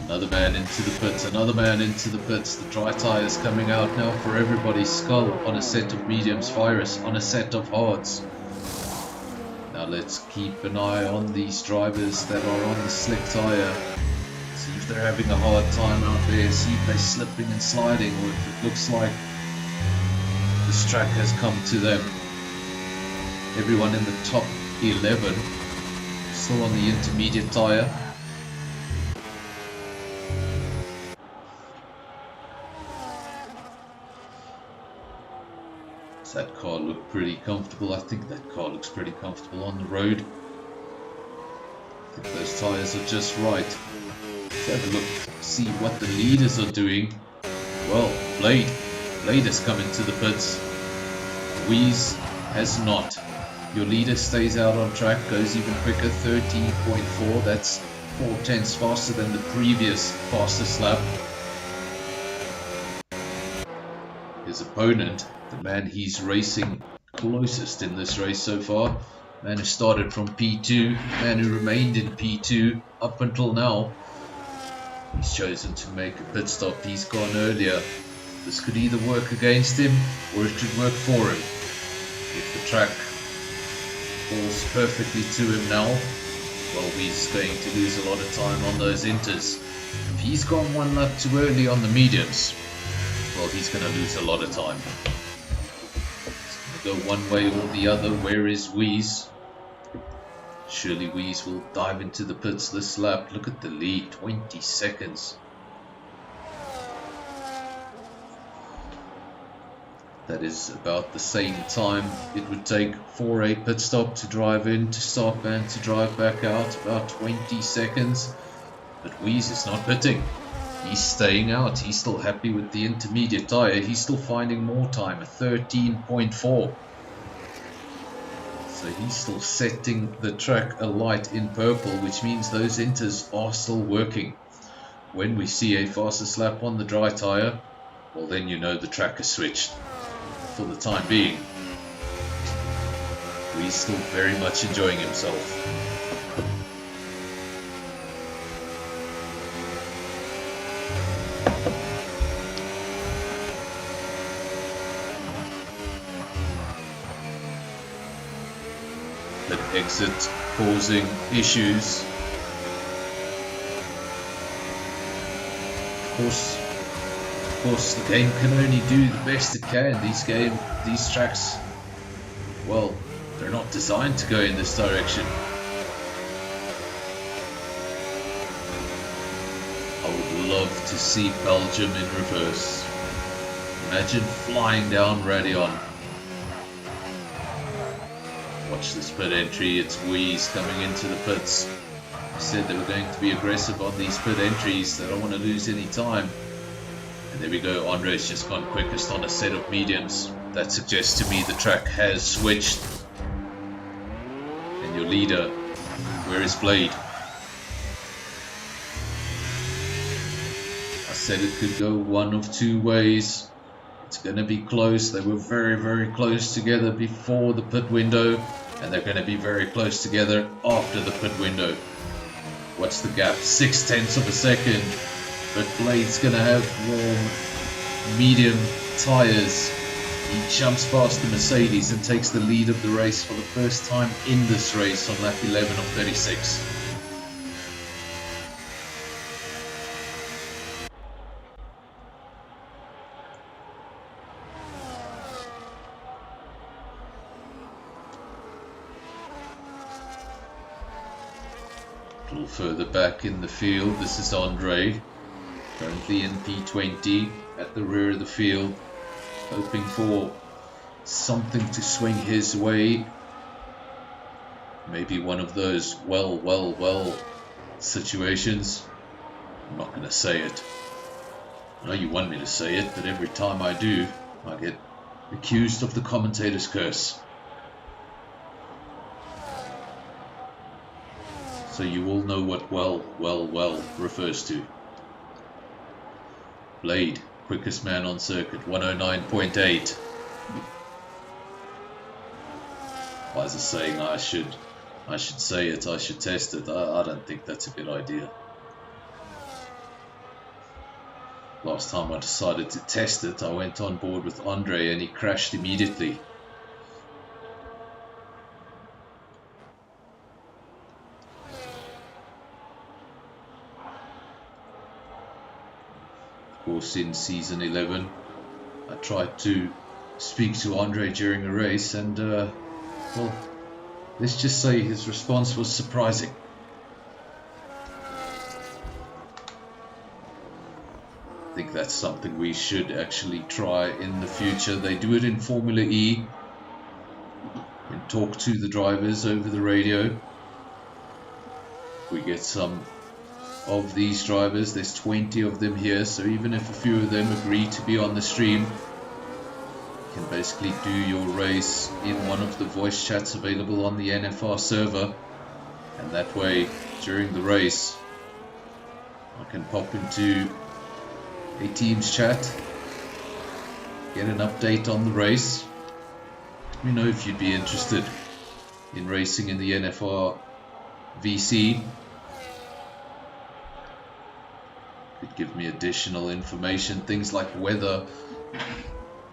Another man into the pits, another man into the pits. The dry tyres coming out now for everybody. Skull on a set of mediums, Virus on a set of hards. Now let's keep an eye on these drivers that are on the slick tyre. See if they're having a hard time out there. See if they're slipping and sliding, or if it looks like this track has come to them. Everyone in the top 11 still on the intermediate tyre. Does that car look pretty comfortable? I think that car looks pretty comfortable on the road. I think those tyres are just right. Let's have a look, see what the leaders are doing. Well, Blade has come into the pits. Wheeze has not. Your leader stays out on track, goes even quicker, 13.4. That's 4/10 faster than the previous fastest lap. His opponent, the man he's racing closest in this race so far, man who started from P2, man who remained in P2 up until now, he's chosen to make a pit stop. He's gone earlier. This could either work against him or it could work for him. If the track falls perfectly to him now, well, he's going to lose a lot of time on those inters. If he's gone 1 lap too early on the mediums, well, he's going to lose a lot of time. It's going to go one way or the other. Where is Wheeze? Surely Wheeze will dive into the pits this lap. Look at the lead, 20 seconds. That is about the same time it would take for a pit stop to drive in, to stop and to drive back out, about 20 seconds. But Wheeze is not pitting. He's staying out. He's still happy with the intermediate tyre. He's still finding more time, a 13.4. So he's still setting the track alight in purple, which means those inters are still working. When we see a fastest lap on the dry tyre, well then you know the track is switched. For the time being, he's still very much enjoying himself. That exit causing issues. Of course, the game can only do the best it can. These tracks, well, they're not designed to go in this direction. I would love to see Belgium in reverse. Imagine flying down Radion. Watch this pit entry, it's Wheeze coming into the pits. I said they were going to be aggressive on these pit entries, they don't want to lose any time. And there we go, Andre's just gone quickest on a set of mediums. That suggests to me the track has switched. And your leader, where is Blade? I said it could go one of two ways. It's going to be close. They were very, very close together before the pit window. And they're going to be very close together after the pit window. What's the gap? 0.6 of a second. But Blade's going to have warm, medium tyres. He jumps past the Mercedes and takes the lead of the race for the first time in this race on lap 11 of 36. A little further back in the field, this is Andre, currently in P20 at the rear of the field, hoping for something to swing his way. Maybe one of those well situations. I'm not going to say it. I know you want me to say it, but every time I do, I get accused of the commentator's curse. So you all know what well refers to. Blade, quickest man on circuit, 109.8. Why is it saying I should say it, I should test it? I don't think that's a good idea. Last time I decided to test it, I went on board with Andre and he crashed immediately. Of course, in season 11, I tried to speak to Andre during a race and, well, let's just say his response was surprising. I think that's something we should actually try in the future. They do it in Formula E. And talk to the drivers over the radio. We get some of these drivers, there's 20 of them here, so even if a few of them agree to be on the stream, you can basically do your race in one of the voice chats available on the NFR server, and that way during the race I can pop into a Teams chat, get an update on the race. Let me know if you'd be interested in racing in the NFR VC. Could give me additional information, things like weather,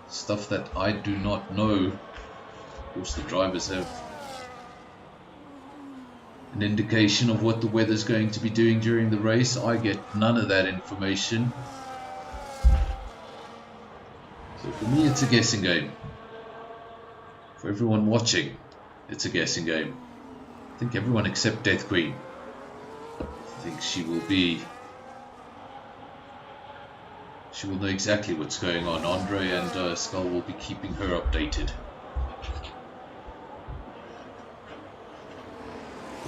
stuff that I do not know. Of course, the drivers have an indication of what the weather's going to be doing during the race. I get none of that information. So for me, it's a guessing game. For everyone watching, it's a guessing game. I think everyone except Death Queen thinks she will know exactly what's going on. Andre and Skull will be keeping her updated.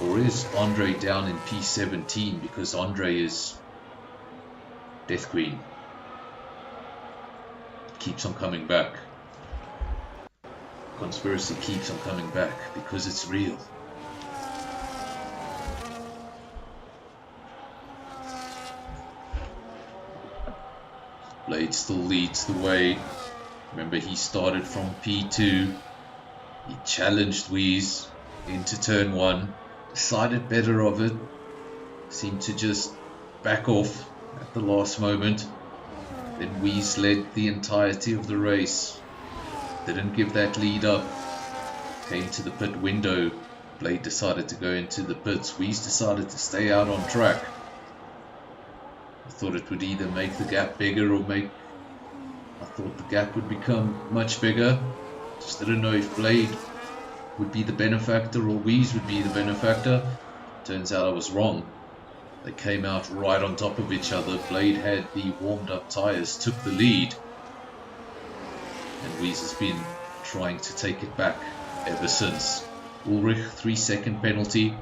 Or is Andre down in P17 because Andre is Death Queen? Keeps on coming back. Conspiracy keeps on coming back because it's real. Blade still leads the way. Remember, he started from P2. He challenged Wheeze into turn 1, decided better of it, seemed to just back off at the last moment. Then Wheeze led the entirety of the race, didn't give that lead up, came to the pit window. Blade decided to go into the pits. Wheeze decided to stay out on track. I thought it would either make the gap bigger or I thought the gap would become much bigger. Just didn't know if Blade would be the benefactor or Wheeze would be the benefactor. Turns out I was wrong. They came out right on top of each other. Blade had the warmed up tyres, took the lead. And Wheeze has been trying to take it back ever since. Ulrich, 3-second penalty.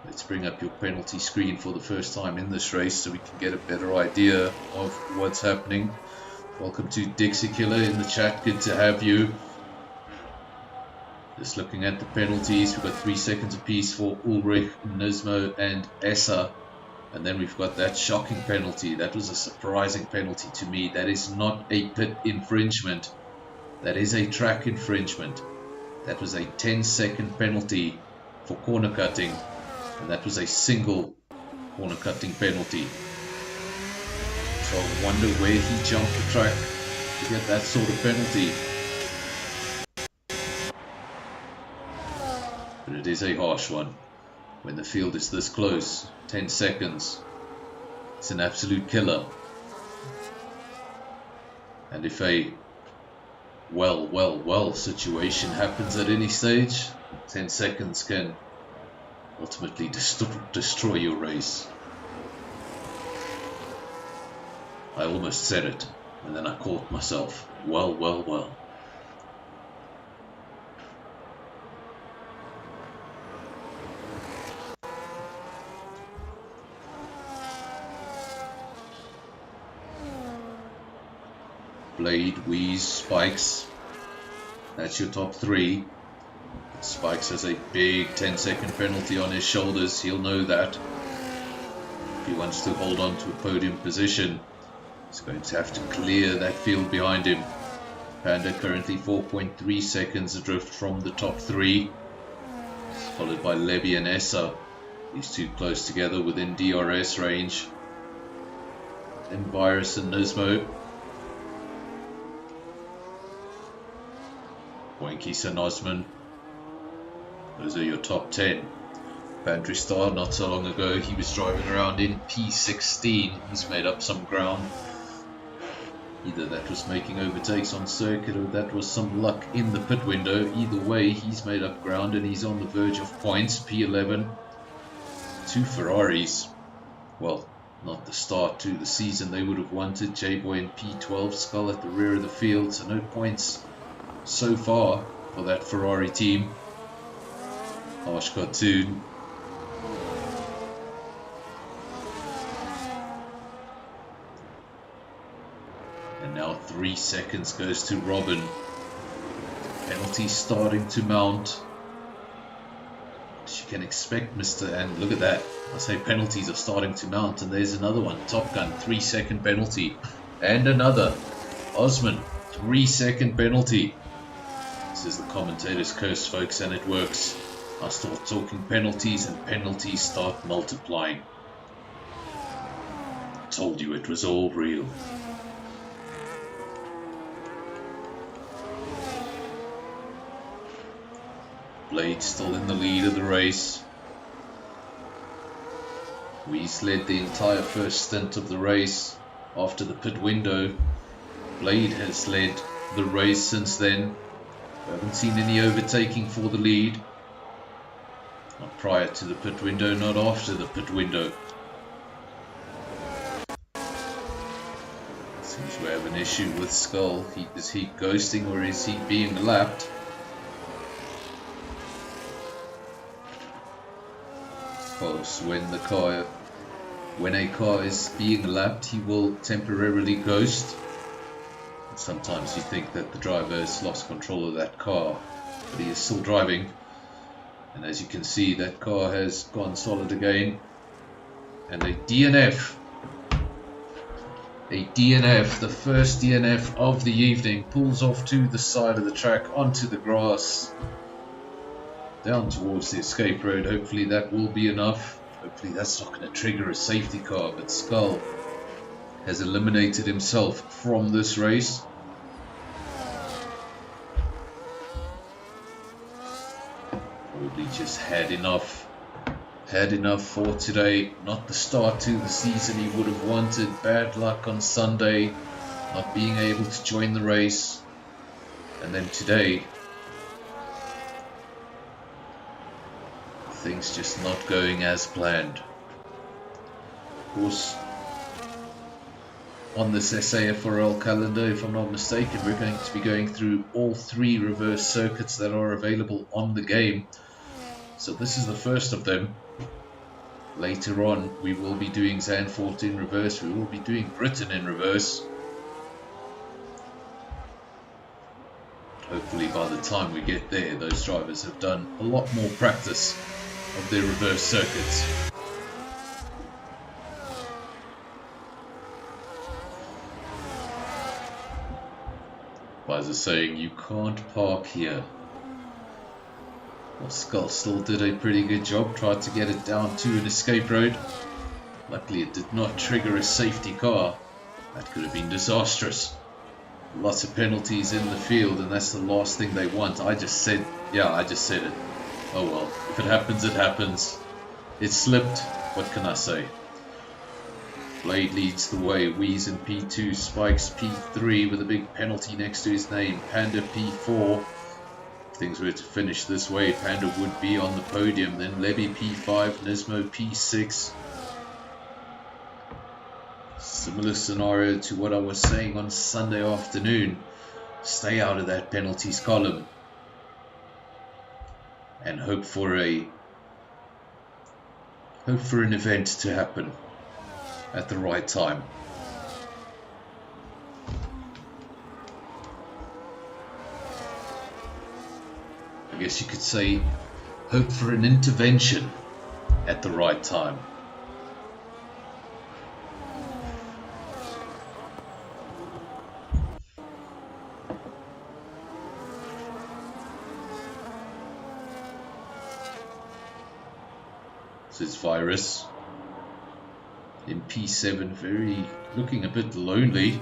Let's bring up your penalty screen for the first time in this race so we can get a better idea of what's happening. Welcome to Dixie Killer in the chat, good to have you. Just looking at the penalties, we've got 3 seconds apiece for Ulrich, Nismo and Essa. And then we've got that shocking penalty. That was a surprising penalty to me. That is not a pit infringement. That is a track infringement. That was a 10-second penalty for corner cutting. And that was a single corner cutting penalty. So I wonder where he jumped the track to get that sort of penalty. But it is a harsh one. When the field is this close, 10 seconds, it's an absolute killer. And if a well situation happens at any stage, 10 seconds can ultimately destroy your race. I almost said it, and then I caught myself. Well. Blade, Wheeze, Spikes. That's your top 3. Spikes has a big 10-second penalty on his shoulders. He'll know that. If he wants to hold on to a podium position, he's going to have to clear that field behind him. Panda currently 4.3 seconds adrift from the top 3. Followed by Levy and Essa. These two close together within DRS range. Then Virus and Nismo. Boinkies and Osman. Those are your top 10. Pantry Star, not so long ago, he was driving around in P16. He's made up some ground. Either that was making overtakes on circuit or that was some luck in the pit window. Either way, he's made up ground and he's on the verge of points. P11. 2 Ferraris. Well, not the start to the season they would have wanted. J-Boy and P12. Skull at the rear of the field, so no points so far for that Ferrari team. Harsh cartoon. And now 3 seconds goes to Robin. Penalty starting to mount. As you can expect, Mr. And look at that. I say penalties are starting to mount, and there's another one. Top Gun, 3-second penalty. And another. Osman, 3-second penalty. This is the commentator's curse, folks, and it works. I start talking penalties and penalties start multiplying. I told you it was all real. Blade still in the lead of the race. Wheeze led the entire first stint of the race. After the pit window, Blade has led the race since then. We haven't seen any overtaking for the lead. Not prior to the pit window, not after the pit window. Seems we have an issue with Skull. Is he ghosting or is he being lapped? Of course, when a car is being lapped, he will temporarily ghost. Sometimes you think that the driver has lost control of that car, but he is still driving. And as you can see, that car has gone solid again. And a DNF. A DNF, the first DNF of the evening, pulls off to the side of the track onto the grass. Down towards the escape road. Hopefully that will be enough. Hopefully that's not going to trigger a safety car, but Skull has eliminated himself from this race. Probably just had enough for today. Not the start to the season he would have wanted. Bad luck on Sunday, not being able to join the race, and then today things just not going as planned. Of course, on this SAFRL calendar, if I'm not mistaken, we're going to be going through all 3 reverse circuits that are available on the game. So this is the first of them. Later on, we will be doing Zandvoort in reverse. We will be doing Britain in reverse. Hopefully by the time we get there, those drivers have done a lot more practice of their reverse circuits. Guys are saying you can't park here. Well, Skull still did a pretty good job, tried to get it down to an escape road. Luckily it did not trigger a safety car. That could have been disastrous. Lots of penalties in the field, and that's the last thing they want. I just said it. Oh well, if it happens, it happens. It slipped, what can I say? Blade leads the way, Wheeze in P2, Spikes P3 with a big penalty next to his name, Panda P4. If things were to finish this way, Panda would be on the podium, then Lebby P5, Nismo P6. Similar scenario to what I was saying on Sunday afternoon. Stay out of that penalties column and hope for an event to happen at the right time. I guess you could say hope for an intervention at the right time. This is Virus in P7, looking a bit lonely.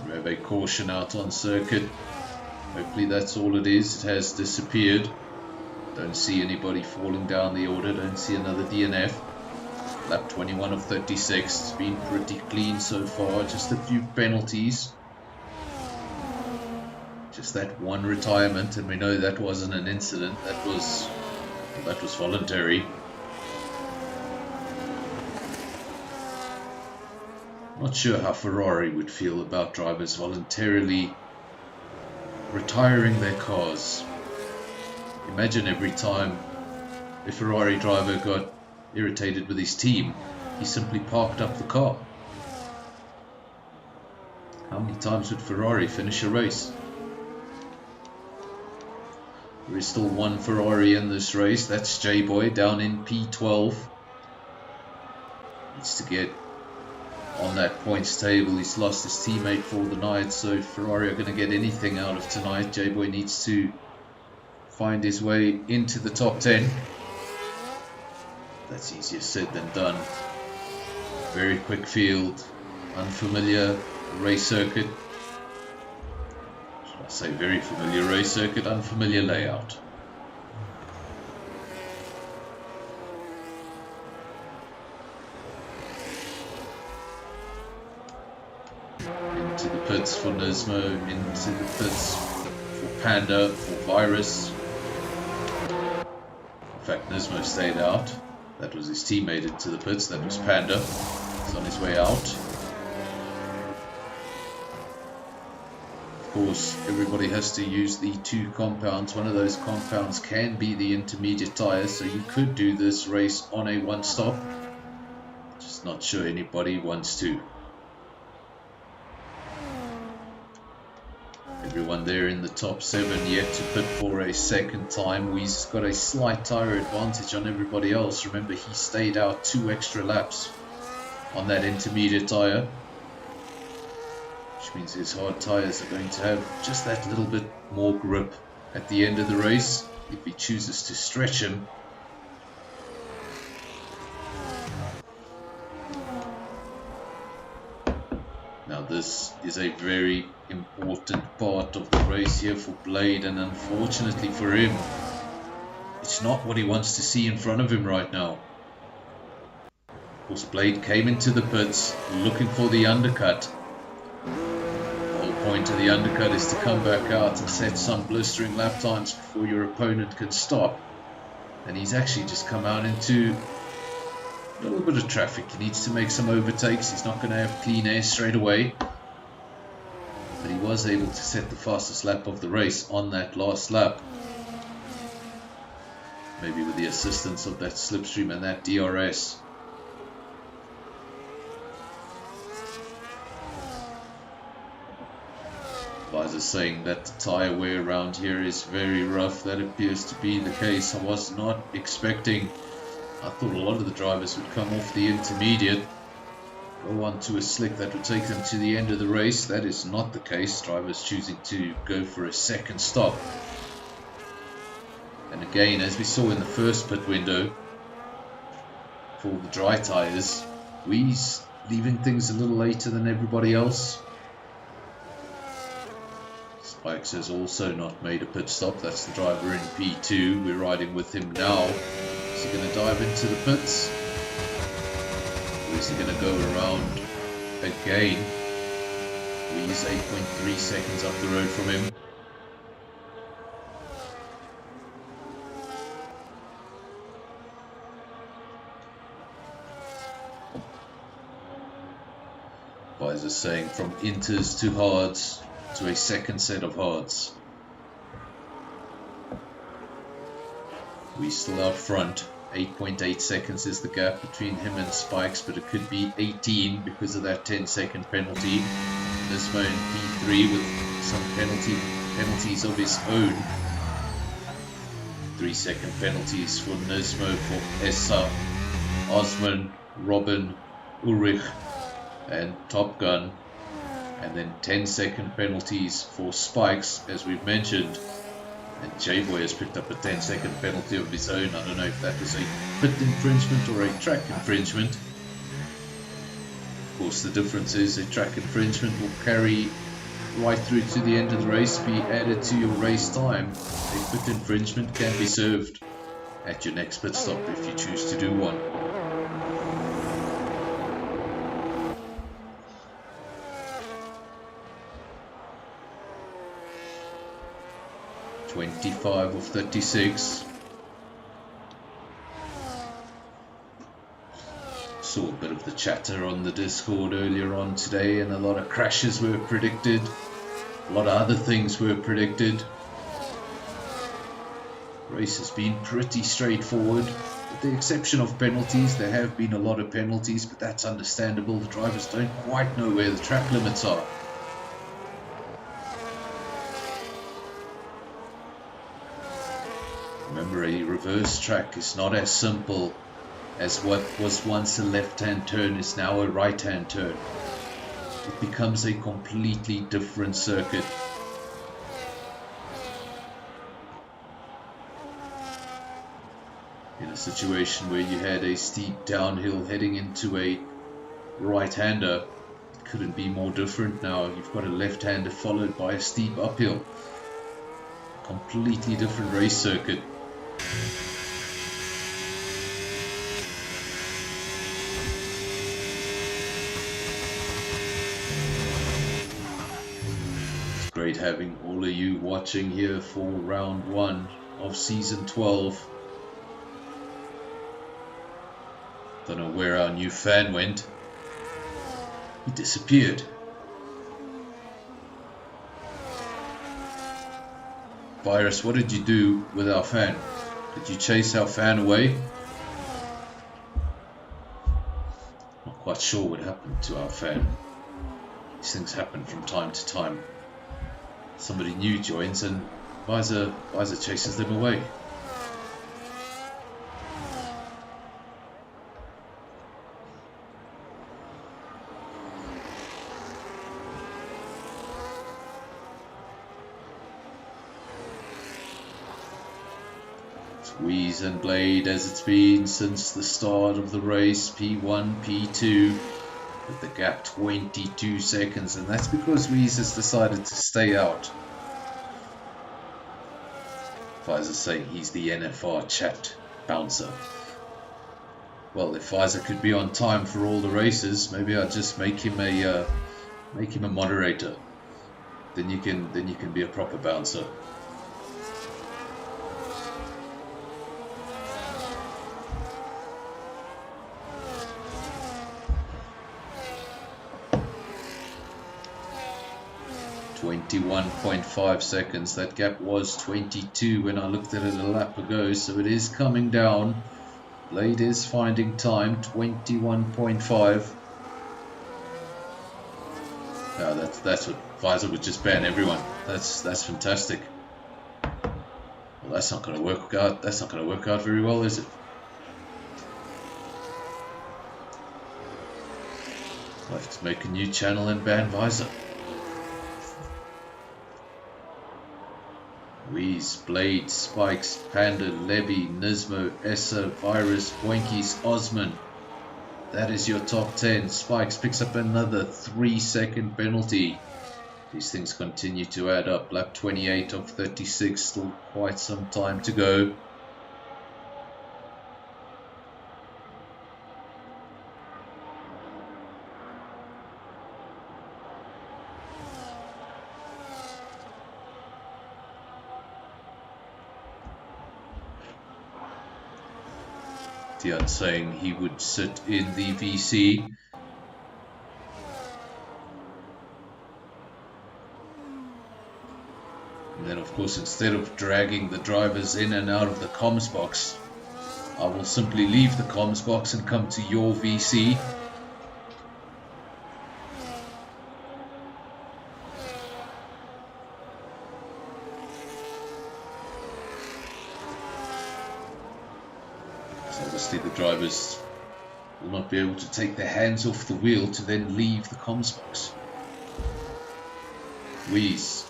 We have a caution out on circuit. Hopefully that's all it is. It has disappeared. Don't see anybody falling down the order. Don't see another DNF. Lap 21 of 36. It's been pretty clean so far. Just a few penalties. Just that one retirement, and we know that wasn't an incident. That was voluntary. Not sure how Ferrari would feel about drivers voluntarily retiring their cars. Imagine every time a Ferrari driver got irritated with his team, he simply parked up the car. How many times would Ferrari finish a race? There is still one Ferrari in this race. That's J-Boy down in P12. Needs to get on that points table. He's lost his teammate for the night, so if Ferrari are going to get anything out of tonight, J-Boy needs to find his way into the top 10. That's easier said than done. Very quick field, unfamiliar race circuit. Should I say very familiar race circuit, unfamiliar layout. Into the pits for Nismo, into the pits for Panda, for Virus. In fact, Nismo stayed out. That was his teammate into the pits, that was Panda. He's on his way out. Of course, everybody has to use the 2 compounds. One of those compounds can be the intermediate tyres, so you could do this race on a 1-stop. Just not sure anybody wants to. Everyone there in the top 7 yet to pit for a second time. We's got a slight tyre advantage on everybody else. Remember, he stayed out 2 extra laps on that intermediate tyre, which means his hard tyres are going to have just that little bit more grip at the end of the race if he chooses to stretch him. Now this is a very important part of the race here for Blade, and unfortunately for him, it's not what he wants to see in front of him right now. Of course, Blade came into the pits looking for the undercut. The whole point of the undercut is to come back out and set some blistering lap times before your opponent can stop. And he's actually just come out into a little bit of traffic. He needs to make some overtakes. He's not going to have clean air straight away. But he was able to set the fastest lap of the race on that last lap. Maybe with the assistance of that slipstream and that DRS. Advisors saying that the tyre wear around here is very rough. That appears to be the case. I was not expecting. I thought a lot of the drivers would come off the intermediate, go on to a slick that would take them to the end of the race. That is not the case. Drivers choosing to go for a second stop. And again, as we saw in the first pit window, for the dry tyres, Wee's leaving things a little later than everybody else. Spikes has also not made a pit stop. That's the driver in P2. We're riding with him now. Is he going to dive into the pits? Or is he going to go around again? Wee's 8.3 seconds up the road from him. Advisors saying from inters to hards to a second set of hards. We still out front. 8.8 seconds is the gap between him and Spikes, but it could be 18 because of that 10-second penalty. Nismo in P3 with some penalties of his own. 3-second penalties for Nismo, for Essa, Osman, Robin, Ulrich and Top Gun. And then 10-second penalties for Spikes, as we've mentioned. And J-Boy has picked up a 10-second penalty of his own. I don't know if that was a pit infringement or a track infringement. Of course, the difference is a track infringement will carry right through to the end of the race, be added to your race time. A pit infringement can be served at your next pit stop if you choose to do one. .25 of 36. Saw a bit of the chatter on the Discord earlier on today, and a lot of crashes were predicted. A lot of other things were predicted. The race has been pretty straightforward. With the exception of penalties, there have been a lot of penalties, but that's understandable. The drivers don't quite know where the track limits are. Remember, a reverse track is not as simple as what was once a left-hand turn is now a right-hand turn. It becomes a completely different circuit. In a situation where you had a steep downhill heading into a right-hander, it couldn't be more different now. You've got a left-hander followed by a steep uphill. Completely different race circuit. It's great having all of you watching here for round 1 of season 12. Don't know where our new fan went. He disappeared. Virus, what did you do with our fan? Did you chase our fan away? Not quite sure what happened to our fan. These things happen from time to time. somebody new joins and Visor chases them away. Squeeze and Blade as it's been since the start of the race. P1, P2 with the gap 22 seconds, and that's because Weeze has decided to stay out. Visor saying he's the NFR chat bouncer. Well, if Visor could be on time for all the races, maybe I'll just make him a moderator. Then you can be a proper bouncer. .5 seconds. That gap was 22 when I looked at it a lap ago, so it is coming down. Blade is finding time. 21.5. That's what Visor would just ban everyone. That's fantastic. Well, that's not going to work out. That's not going to work out very well, is it? I'll have to make a new channel and ban Visor. Weeze, Blade, Spikes, Panda, Levy, Nismo, Essa, Virus, Boinkies, Osman. That is your top 10. Spikes picks up another 3-second penalty. These things continue to add up. Lap 28 of 36, still quite some time to go. Tian saying he would sit in the VC. And then of course, instead of dragging the drivers in and out of the comms box, I will simply leave the comms box and come to your VC. Obviously the drivers will not be able to take their hands off the wheel to then leave the comms box. Weeze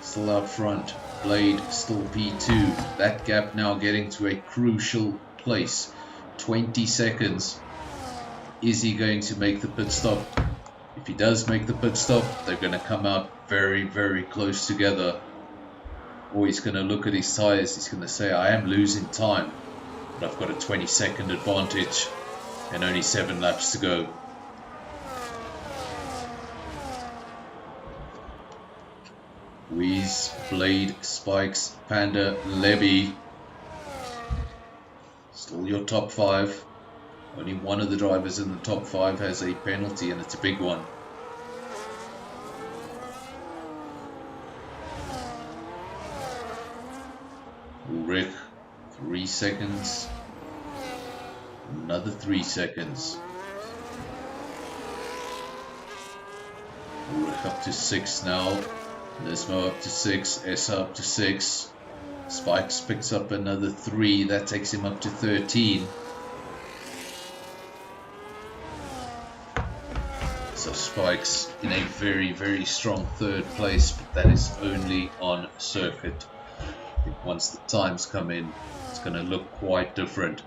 still out front, Blade still P2. That gap now getting to a crucial place. 20 seconds. Is he going to make the pit stop? If he does make the pit stop, they're going to come out very, very close together. Or he's going to look at his tires, he's going to say, I am losing time, but I've got a 20-second advantage and only 7 laps to go. Weeze, Blade, Spikes, Panda, Levy. Still your top 5. Only one of the drivers in the top 5 has a penalty, and it's a big one. Ulrich, 3 seconds. Another 3 seconds. Ulrich up to 6 now. Nismo up to 6. Essa up to 6. Spikes picks up another 3. That takes him up to 13. So Spikes in a very, very strong 3rd place, but that is only on circuit. I think once the times come in, it's going to look quite different.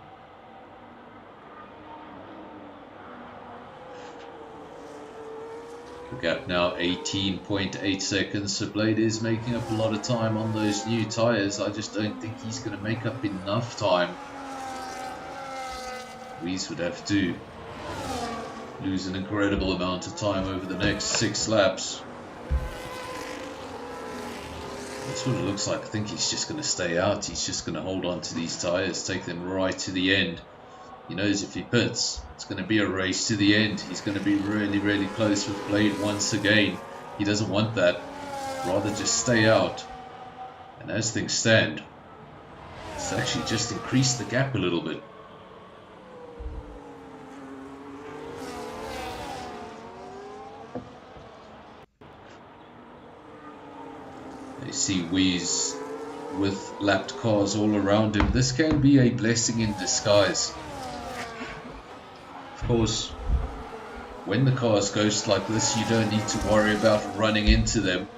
The gap now 18.8 seconds, so Blade is making up a lot of time on those new tyres. I just don't think he's going to make up enough time. Weeze would have to lose an incredible amount of time over the next 6 laps. That's what it looks like. I think he's just going to stay out. He's just going to hold on to these tyres, take them right to the end. He knows if he pits, it's going to be a race to the end. He's going to be really, really close with Blade once again. He doesn't want that. Rather just stay out. And as things stand, it's actually just increased the gap a little bit. You see Wheeze with lapped cars all around him. This can be a blessing in disguise. Of course, when the cars ghost like this, you don't need to worry about running into them.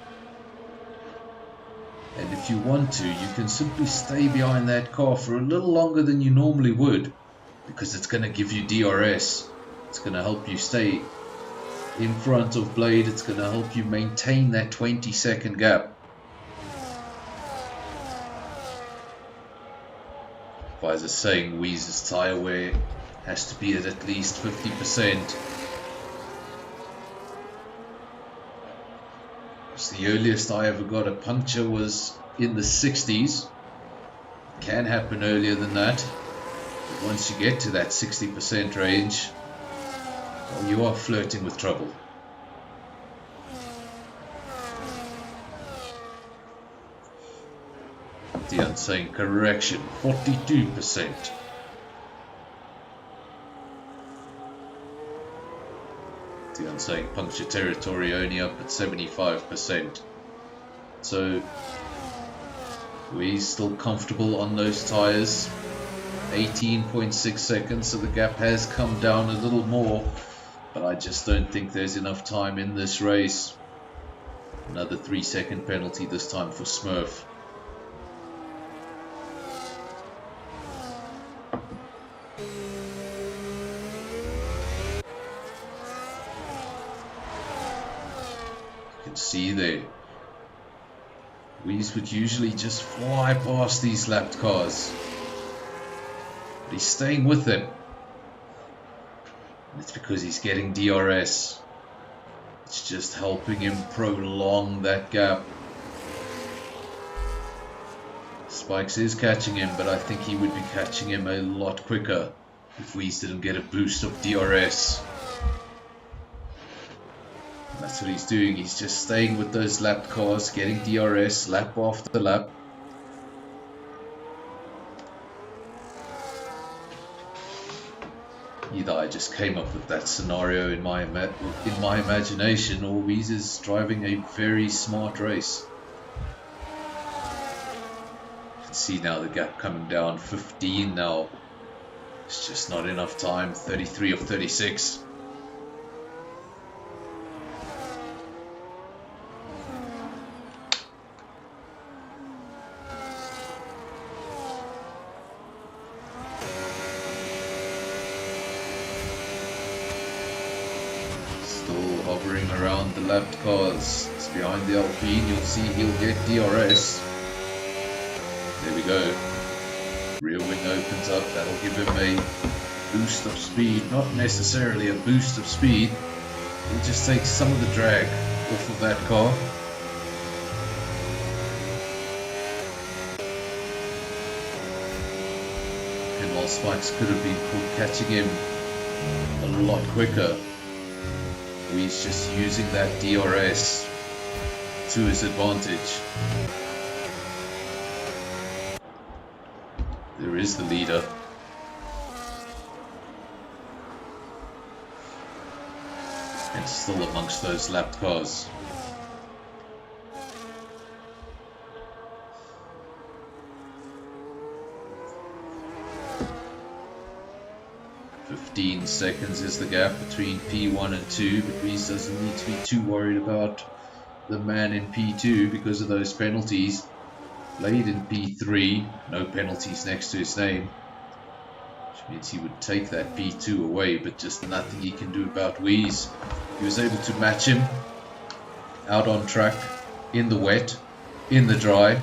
And if you want to, you can simply stay behind that car for a little longer than you normally would, because it's going to give you DRS. It's going to help you stay in front of Blade. It's going to help you maintain that 20-second gap. Guys are saying Wheeze's tyre wear has to be at least 50%. The earliest I ever got a puncture was in the 60s. It can happen earlier than that, but once you get to that 60% range, well, you are flirting with trouble. Dion saying correction, 42%. Dion saying puncture territory only up at 75%. So we're still comfortable on those tyres. 18.6 seconds, so the gap has come down a little more, but I just don't think there's enough time in this race. Another 3-second penalty this time for Smurf. See there, Wheeze would usually just fly past these lapped cars, but he's staying with them, and it's because he's getting DRS. It's just helping him prolong that gap. Spikes is catching him, but I think he would be catching him a lot quicker if Wheeze didn't get a boost of DRS. That's what he's doing. He's just staying with those lapped cars, getting DRS lap after lap. Either I just came up with that scenario in my imagination, or Wheeze is driving a very smart race. You can see now the gap coming down, 15 now. It's just not enough time, 33 of 36. Hovering around the lapped cars. It's behind the Alpine. You'll see he'll get DRS. There we go. Rear wing opens up. That'll give him a boost of speed. Not necessarily a boost of speed. He'll just take some of the drag off of that car. And while Spikes could have been caught catching him a lot quicker, he's just using that DRS to his advantage. There is the leader. And still amongst those lapped cars. Seconds is the gap between P1 and 2, but Wheeze doesn't need to be too worried about the man in P2 because of those penalties. Blade in P3, no penalties next to his name, which means he would take that P2 away, but just nothing he can do about Wheeze. He was able to match him out on track, in the wet, in the dry,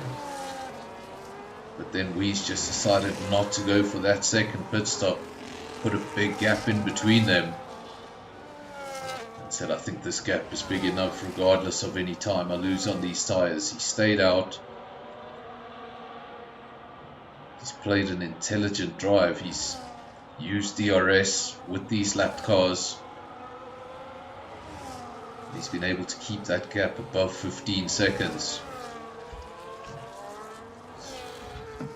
but then Wheeze just decided not to go for that second pit stop. Put a big gap in between them and said, I think this gap is big enough regardless of any time I lose on these tyres. He stayed out. He's played an intelligent drive. He's used DRS with these lapped cars. He's been able to keep that gap above 15 seconds.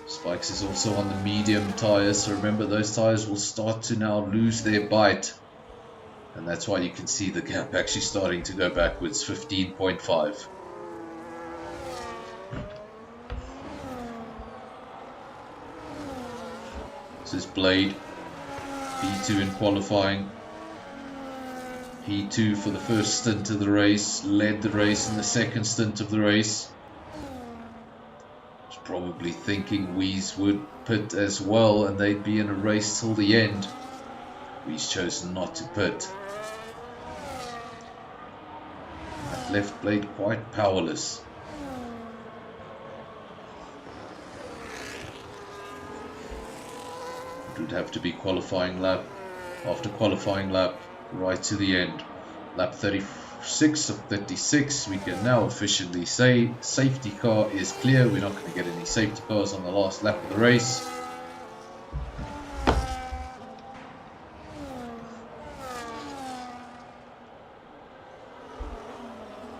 Spikes is also on the medium tyres, so remember those tyres will start to now lose their bite, and that's why you can see the gap actually starting to go backwards, 15.5. This is Blade. P2 in qualifying. P2 for the first stint of the race, led the race in the second stint of the race. Was probably thinking Weeze would pit as well and they'd be in a race till the end. Weeze chose not to pit. That left Blade quite powerless. It would have to be qualifying lap after qualifying lap right to the end. Lap 36 of 36, we can now officially say safety car is clear. We're not going to get any safety cars on the last lap of the race.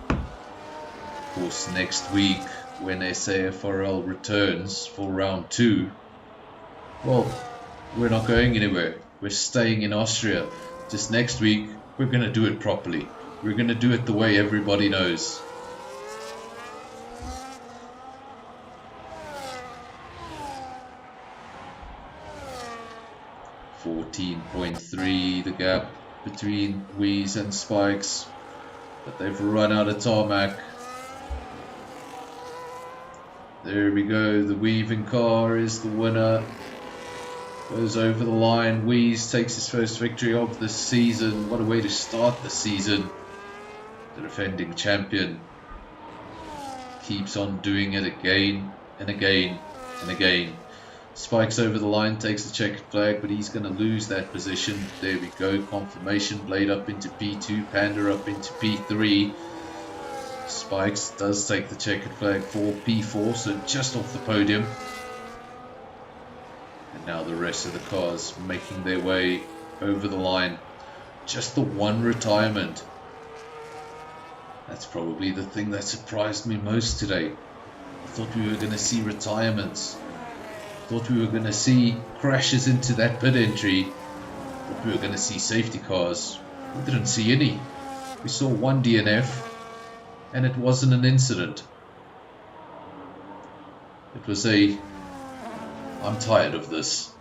Of course, next week when SAFRL returns for round 2, well, we're not going anywhere. We're staying in Austria. Just next week, we're going to do it properly. We're going to do it the way everybody knows. .3 the gap between Weeze and Spikes, but they've run out of tarmac. There we go, the weaving car is the winner. Goes over the line. Weeze takes his first victory of the season. What a way to start the season. The defending champion keeps on doing it again and again and again. Spikes over the line, takes the checkered flag, but he's going to lose that position. There we go, confirmation. Blade up into P2, Panda up into P3. Spikes does take the checkered flag for P4, so just off the podium. And now the rest of the cars making their way over the line. Just the one retirement. That's probably the thing that surprised me most today. I thought we were going to see retirements. I thought we were going to see crashes into that pit entry. I thought we were going to see safety cars. We didn't see any. We saw one DNF and it wasn't an incident. It was a... I'm tired of this.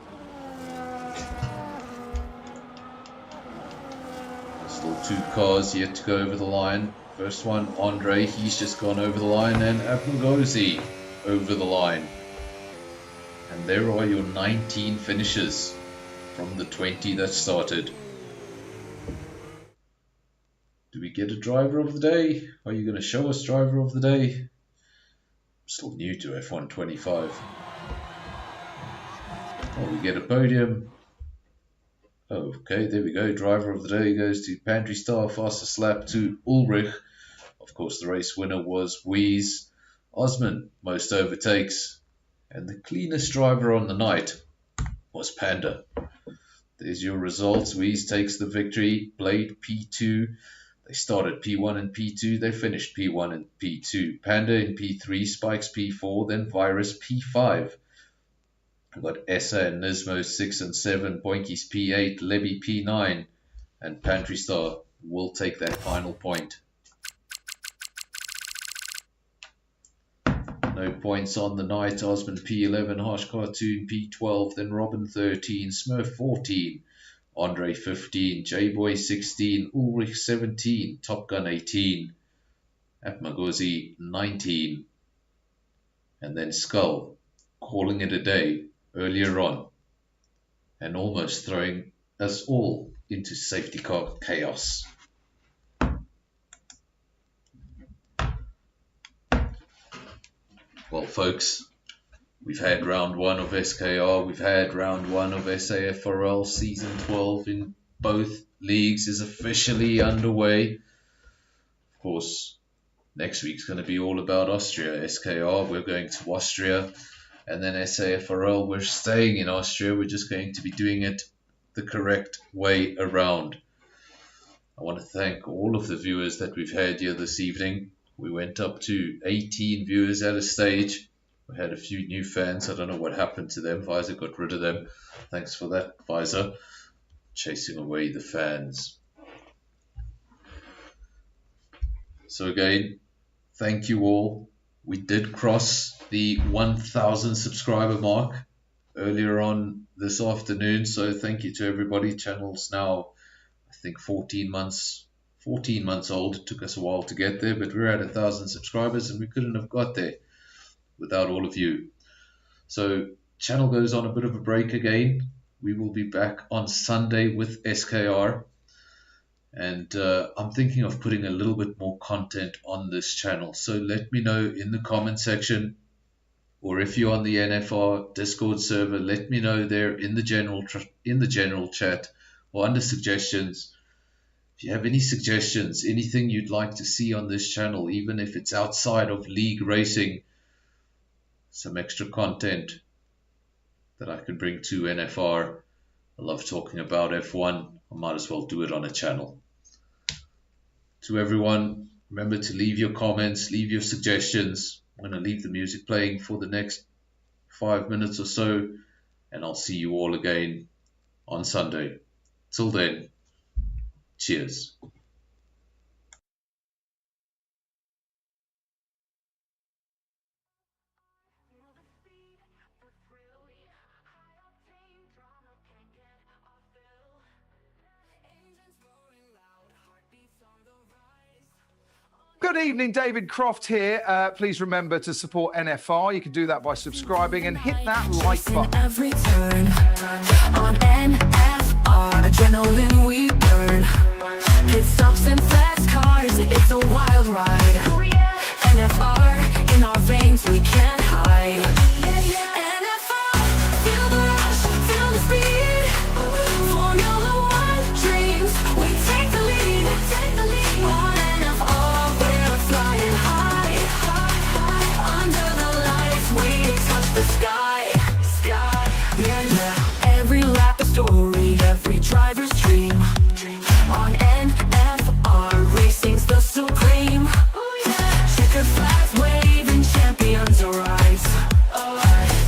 Still two cars yet to go over the line. First one, Andre, he's just gone over the line, and Apngozi over the line. And there are your 19 finishes from the 20 that started. Do we get a driver of the day? Are you going to show us driver of the day? I'm still new to F125. Oh, we get a podium. Oh, okay, there we go. Driver of the day goes to Pantry Star, fastest lap to Ulrich. Of course, the race winner was Weeze. Osman, most overtakes. And the cleanest driver on the night was Panda. There's your results. Weeze takes the victory. Blade P2. They started P1 and P2. They finished P1 and P2. Panda in P3. Spikes P4. Then Virus P5. We've got Essa and Nismo 6 and 7, Boinkies P8, Lebby P9, and Pantry Star will take that final point. No points on the night. Osman P11, Harsh Cartoon P12, then Robin 13, Smurf 14, Andre 15, J-Boy 16, Ulrich 17, Top Gun 18, Apmagozi 19, and then Skull calling it a day earlier on and almost throwing us all into safety car chaos. Well, folks, we've had round 1 of SKR, we've had round 1 of SAFRL. Season 12 in both leagues is officially underway. Of course, next week's going to be all about Austria. SKR, we're going to Austria. And then SAFRL, we're staying in Austria. We're just going to be doing it the correct way around. I want to thank all of the viewers that we've had here this evening. We went up to 18 viewers at a stage. We had a few new fans. I don't know what happened to them. Visor got rid of them. Thanks for that, Visor. Chasing away the fans. So again, thank you all. We did cross the 1,000 subscriber mark. earlier on this afternoon. So thank you to everybody. Channel's now, I think, 14 months old. It took us a while to get there, but we're at 1,000 subscribers, and we couldn't have got there without all of you. So channel goes on a bit of a break again. We will be back on Sunday with SKR, and I'm thinking of putting a little bit more content on this channel. So let me know in the comment section, or if you're on the NFR Discord server, let me know there in the general chat or under suggestions. If you have any suggestions, anything you'd like to see on this channel, even if it's outside of league racing, some extra content that I could bring to NFR. I love talking about F1. I might as well do it on a channel. To everyone, remember to leave your comments, leave your suggestions. I'm going to leave the music playing for the next 5 minutes or so, and I'll see you all again on Sunday. Till then, cheers. Good evening, David Croft here. Please remember to support NFR. You can do that by subscribing and hit that like button. Every turn on NFR, adrenaline we burn. Pit stops and fast cars, it's a wild ride. NFR in our veins, we can't hide. NFR, feel the rush, feel the speed. Formula One dreams, we take the lead. On NFR, we're flying high. Under the lights, we touch the sky. Yeah. Every lap a story, every driver's dream. On NFR, racing's the supreme. Checkered flags waving, champions arise.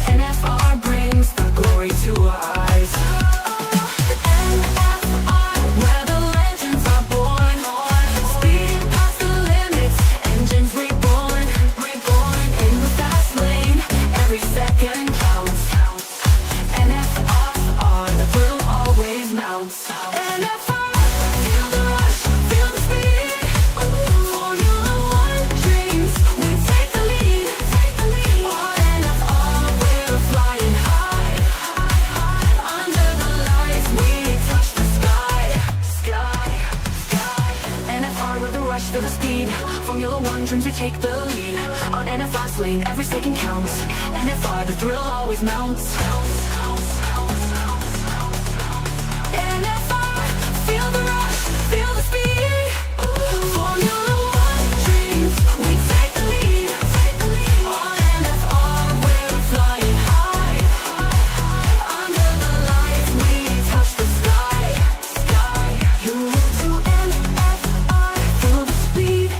NFR brings the glory to our eyes. NFR, where the legends are born. Speeding past the limits, engines reborn. In the fast lane, every second counts. NFR, the thrill always mounts. NFR, feel the rush, feel the speed. Formula One dreams, we take the lead. On NFR, we're flying high. Under the lights, we touch the sky. NFR with the rush, feel the speed. Formula One dreams, we take the lead. On NFR's lane, every second counts. NFR, the thrill always mounts. NFR, feel the rush, feel the speed. Formula One dreams, we take the lead. On NFR, we're flying high. Under the lights, we touch the sky. You move to NFR, feel the speed.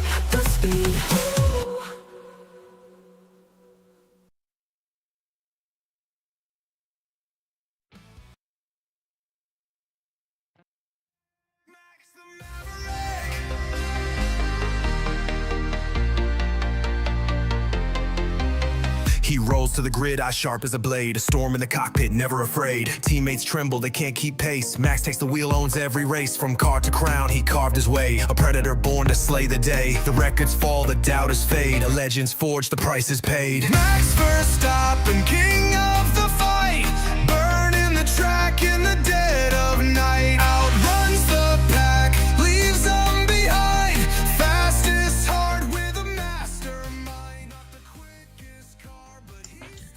He rolls to the grid, eye sharp as a blade. A storm in the cockpit, never afraid. Teammates tremble, they can't keep pace. Max takes the wheel, owns every race. From car to crown, he carved his way. A predator born to slay the day. The records fall, the doubters fade. A legend's forged, the price is paid. Max Verstappen, king of the fight, burning the track in the dead of night. Outruns the pack, leaves them behind. Fastest hard with a mastermind. Not the quickest car, but he's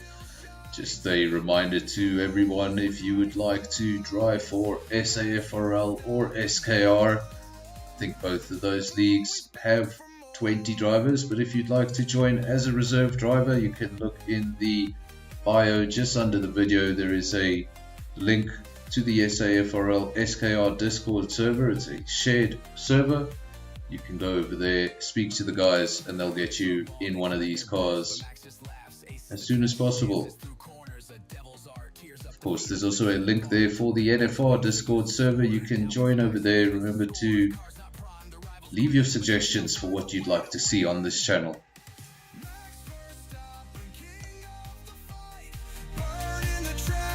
still Just a reminder to everyone, if you would like to drive for SAFRL or SKR, I think both of those leagues have 20 drivers, but if you'd like to join as a reserve driver, you can look in the bio just under the video. There is a link to the SAFRL SKR Discord server. It's a shared server. You can go over there, speak to the guys, and they'll get you in one of these cars as soon as possible. Of course, there's also a link there for the NFR Discord server. You can join over there. Remember to leave your suggestions for what you'd like to see on this channel. burning the track.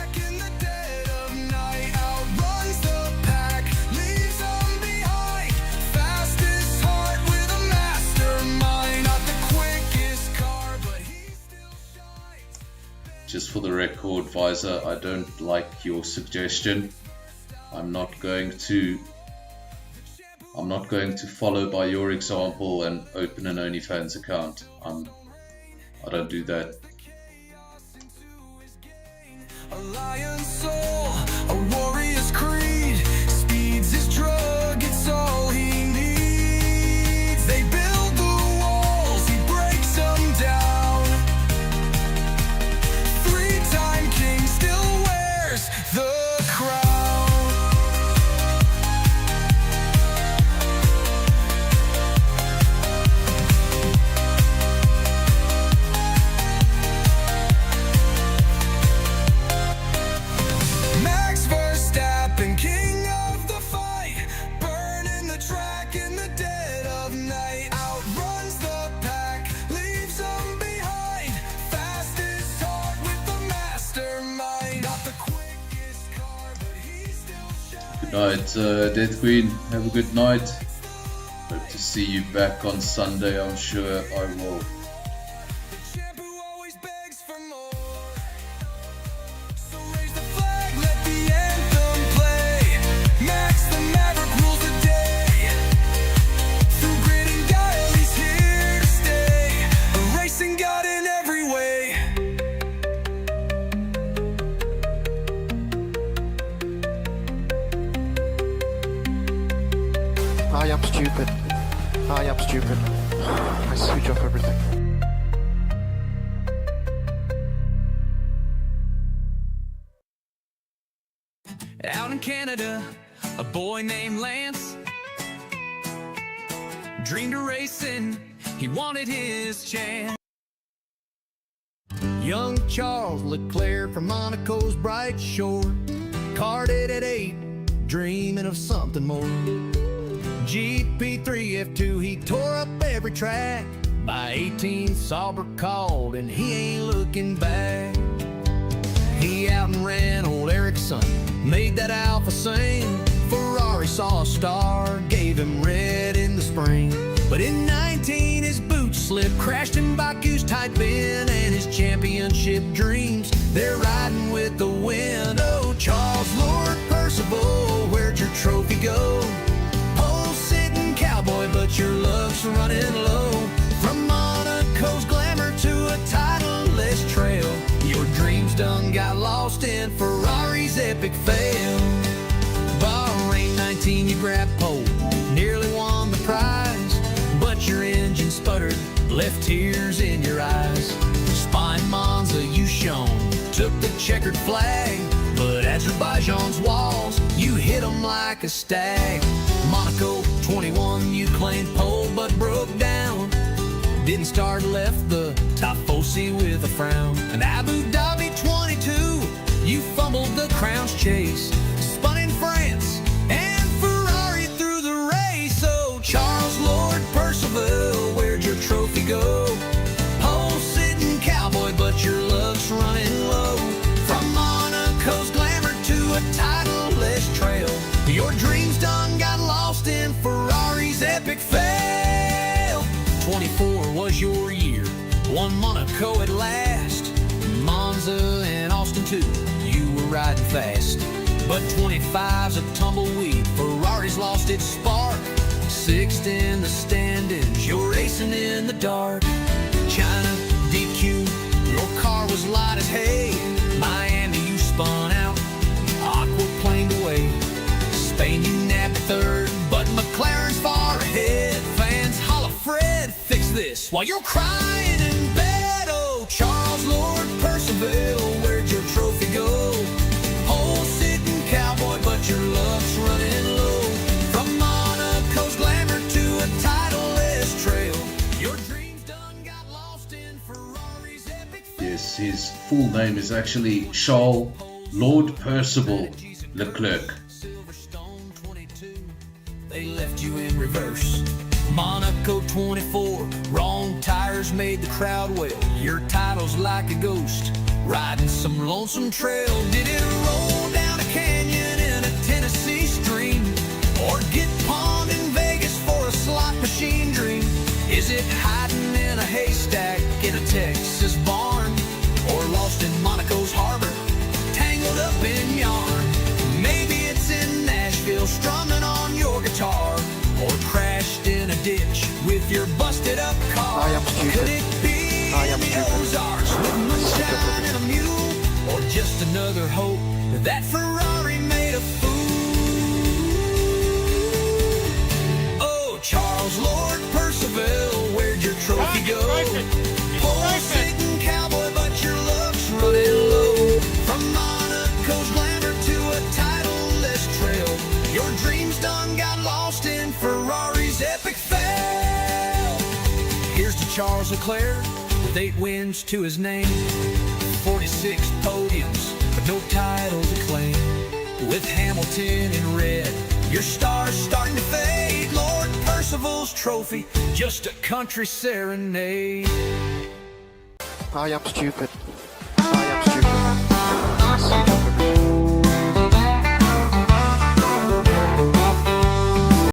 for the record, Visor, I don't like your suggestion. I'm not going to follow by your example and open an OnlyFans account. I don't do that. A lion's soul, a warrior's creed. Speed's his drug, it's all he needs. They build the walls, he breaks them down. Three-time king still wears the crown. Max Verstappen, king of the fight, burning the track in the dead of night. Outruns the pack, leaves them behind. Fastest heart with the mastermind. Not the quickest car, but he still shines. Good night, Death Queen. Have a good night. Hope to see you back on Sunday. I'm sure I will. The champ who always begs for more. So raise the flag, let the anthem play. Max the Maverick rules the day. Through grit and guile, he's here to stay. A racing god in every way. I am stupid. I am stupid. I switch off everything. Out in Canada, a boy named Lance dreamed of racing, he wanted his chance. Young Charles Leclerc from Monaco's bright shore, carded at 8, dreaming of something more. GP3 F2, he tore up every track. By 18, Sauber called, and he ain't looking back. He out and ran old Ericsson, made that Alpha sing. Ferrari saw a star, gave him red in the spring. But in 19, his boots slipped, crashed in Baku's tight bend, and his championship dreams, they're riding with the wind. Oh, Charles Lord Percival, where'd your trophy go? Pole-sitting cowboy, but your luck's running low. From Monaco's glamour to a title-less trail, your dreams done got lost in Ferrari's epic fail. Bahrain 19, you grabbed pole, nearly won the prize, but your engine sputtered, left tears in your eyes. Spine Monza, you shone, took the checkered flag, but Azerbaijan's walls, you hit them like a stag. Monaco 21, you claimed pole but broke down. Didn't start, left the Tifosi with a frown. And Abu Dhabi 22, you fumbled the crown's chase. Spun in France, and Ferrari through the race. Oh, Charles Lord Percival, where'd your trophy go? Pole-sitting cowboy, but your luck's running low. From Monaco's glamour to a title-less trail, your dreams done got lost in Ferrari's epic fail. 24 was your year, won Monaco at last. Monza and Austin too, you were riding fast. But 25's a tumbleweed, Ferrari's lost its spark. Sixth in the standings, you're racing in the dark. China, DQ, your car was light as hay. Miami, you spun out, aquaplaned away. Spain, you nabbed third, but McLaren's far ahead. Fans holla, Fred, fix this while you're crying in bed. Oh, Charles Lord Percival, where'd your trophy go? Pole-sitting cowboy, but your luck's running low. From Monaco's glamour to a title-less trail, your dreams done got lost in Ferrari's epic fail. Yes, his full name is actually Charles Lord Percival Leclerc. Silverstone 22, they left you in reverse. Monaco 24, wrong tires made the crowd wail. Your title's like a ghost, riding some lonesome trail. Did it roll down a canyon in a Tennessee stream, or get pawned in Vegas for a slot machine dream? Is it hiding in a haystack in a Texas barn, or lost in Monaco's your busted up car. I am stupid. Could it be I am the stupid. Ozarks with moonshine and a mule, or just another hope that Ferrari made a fool? Oh, Charles Lord Percival, where'd your trophy go? Pole-sitting cowboy, but your luck's running low. From Monaco's glamour to a title-less trail, your dreams done got lost in Ferrari's epic fail. Here's to Charles Leclerc with 8 wins to his name, 46 podiums, but no title to claim. With Hamilton in red, your star's starting to fade. Lord Percival's trophy, just a country serenade. I am stupid.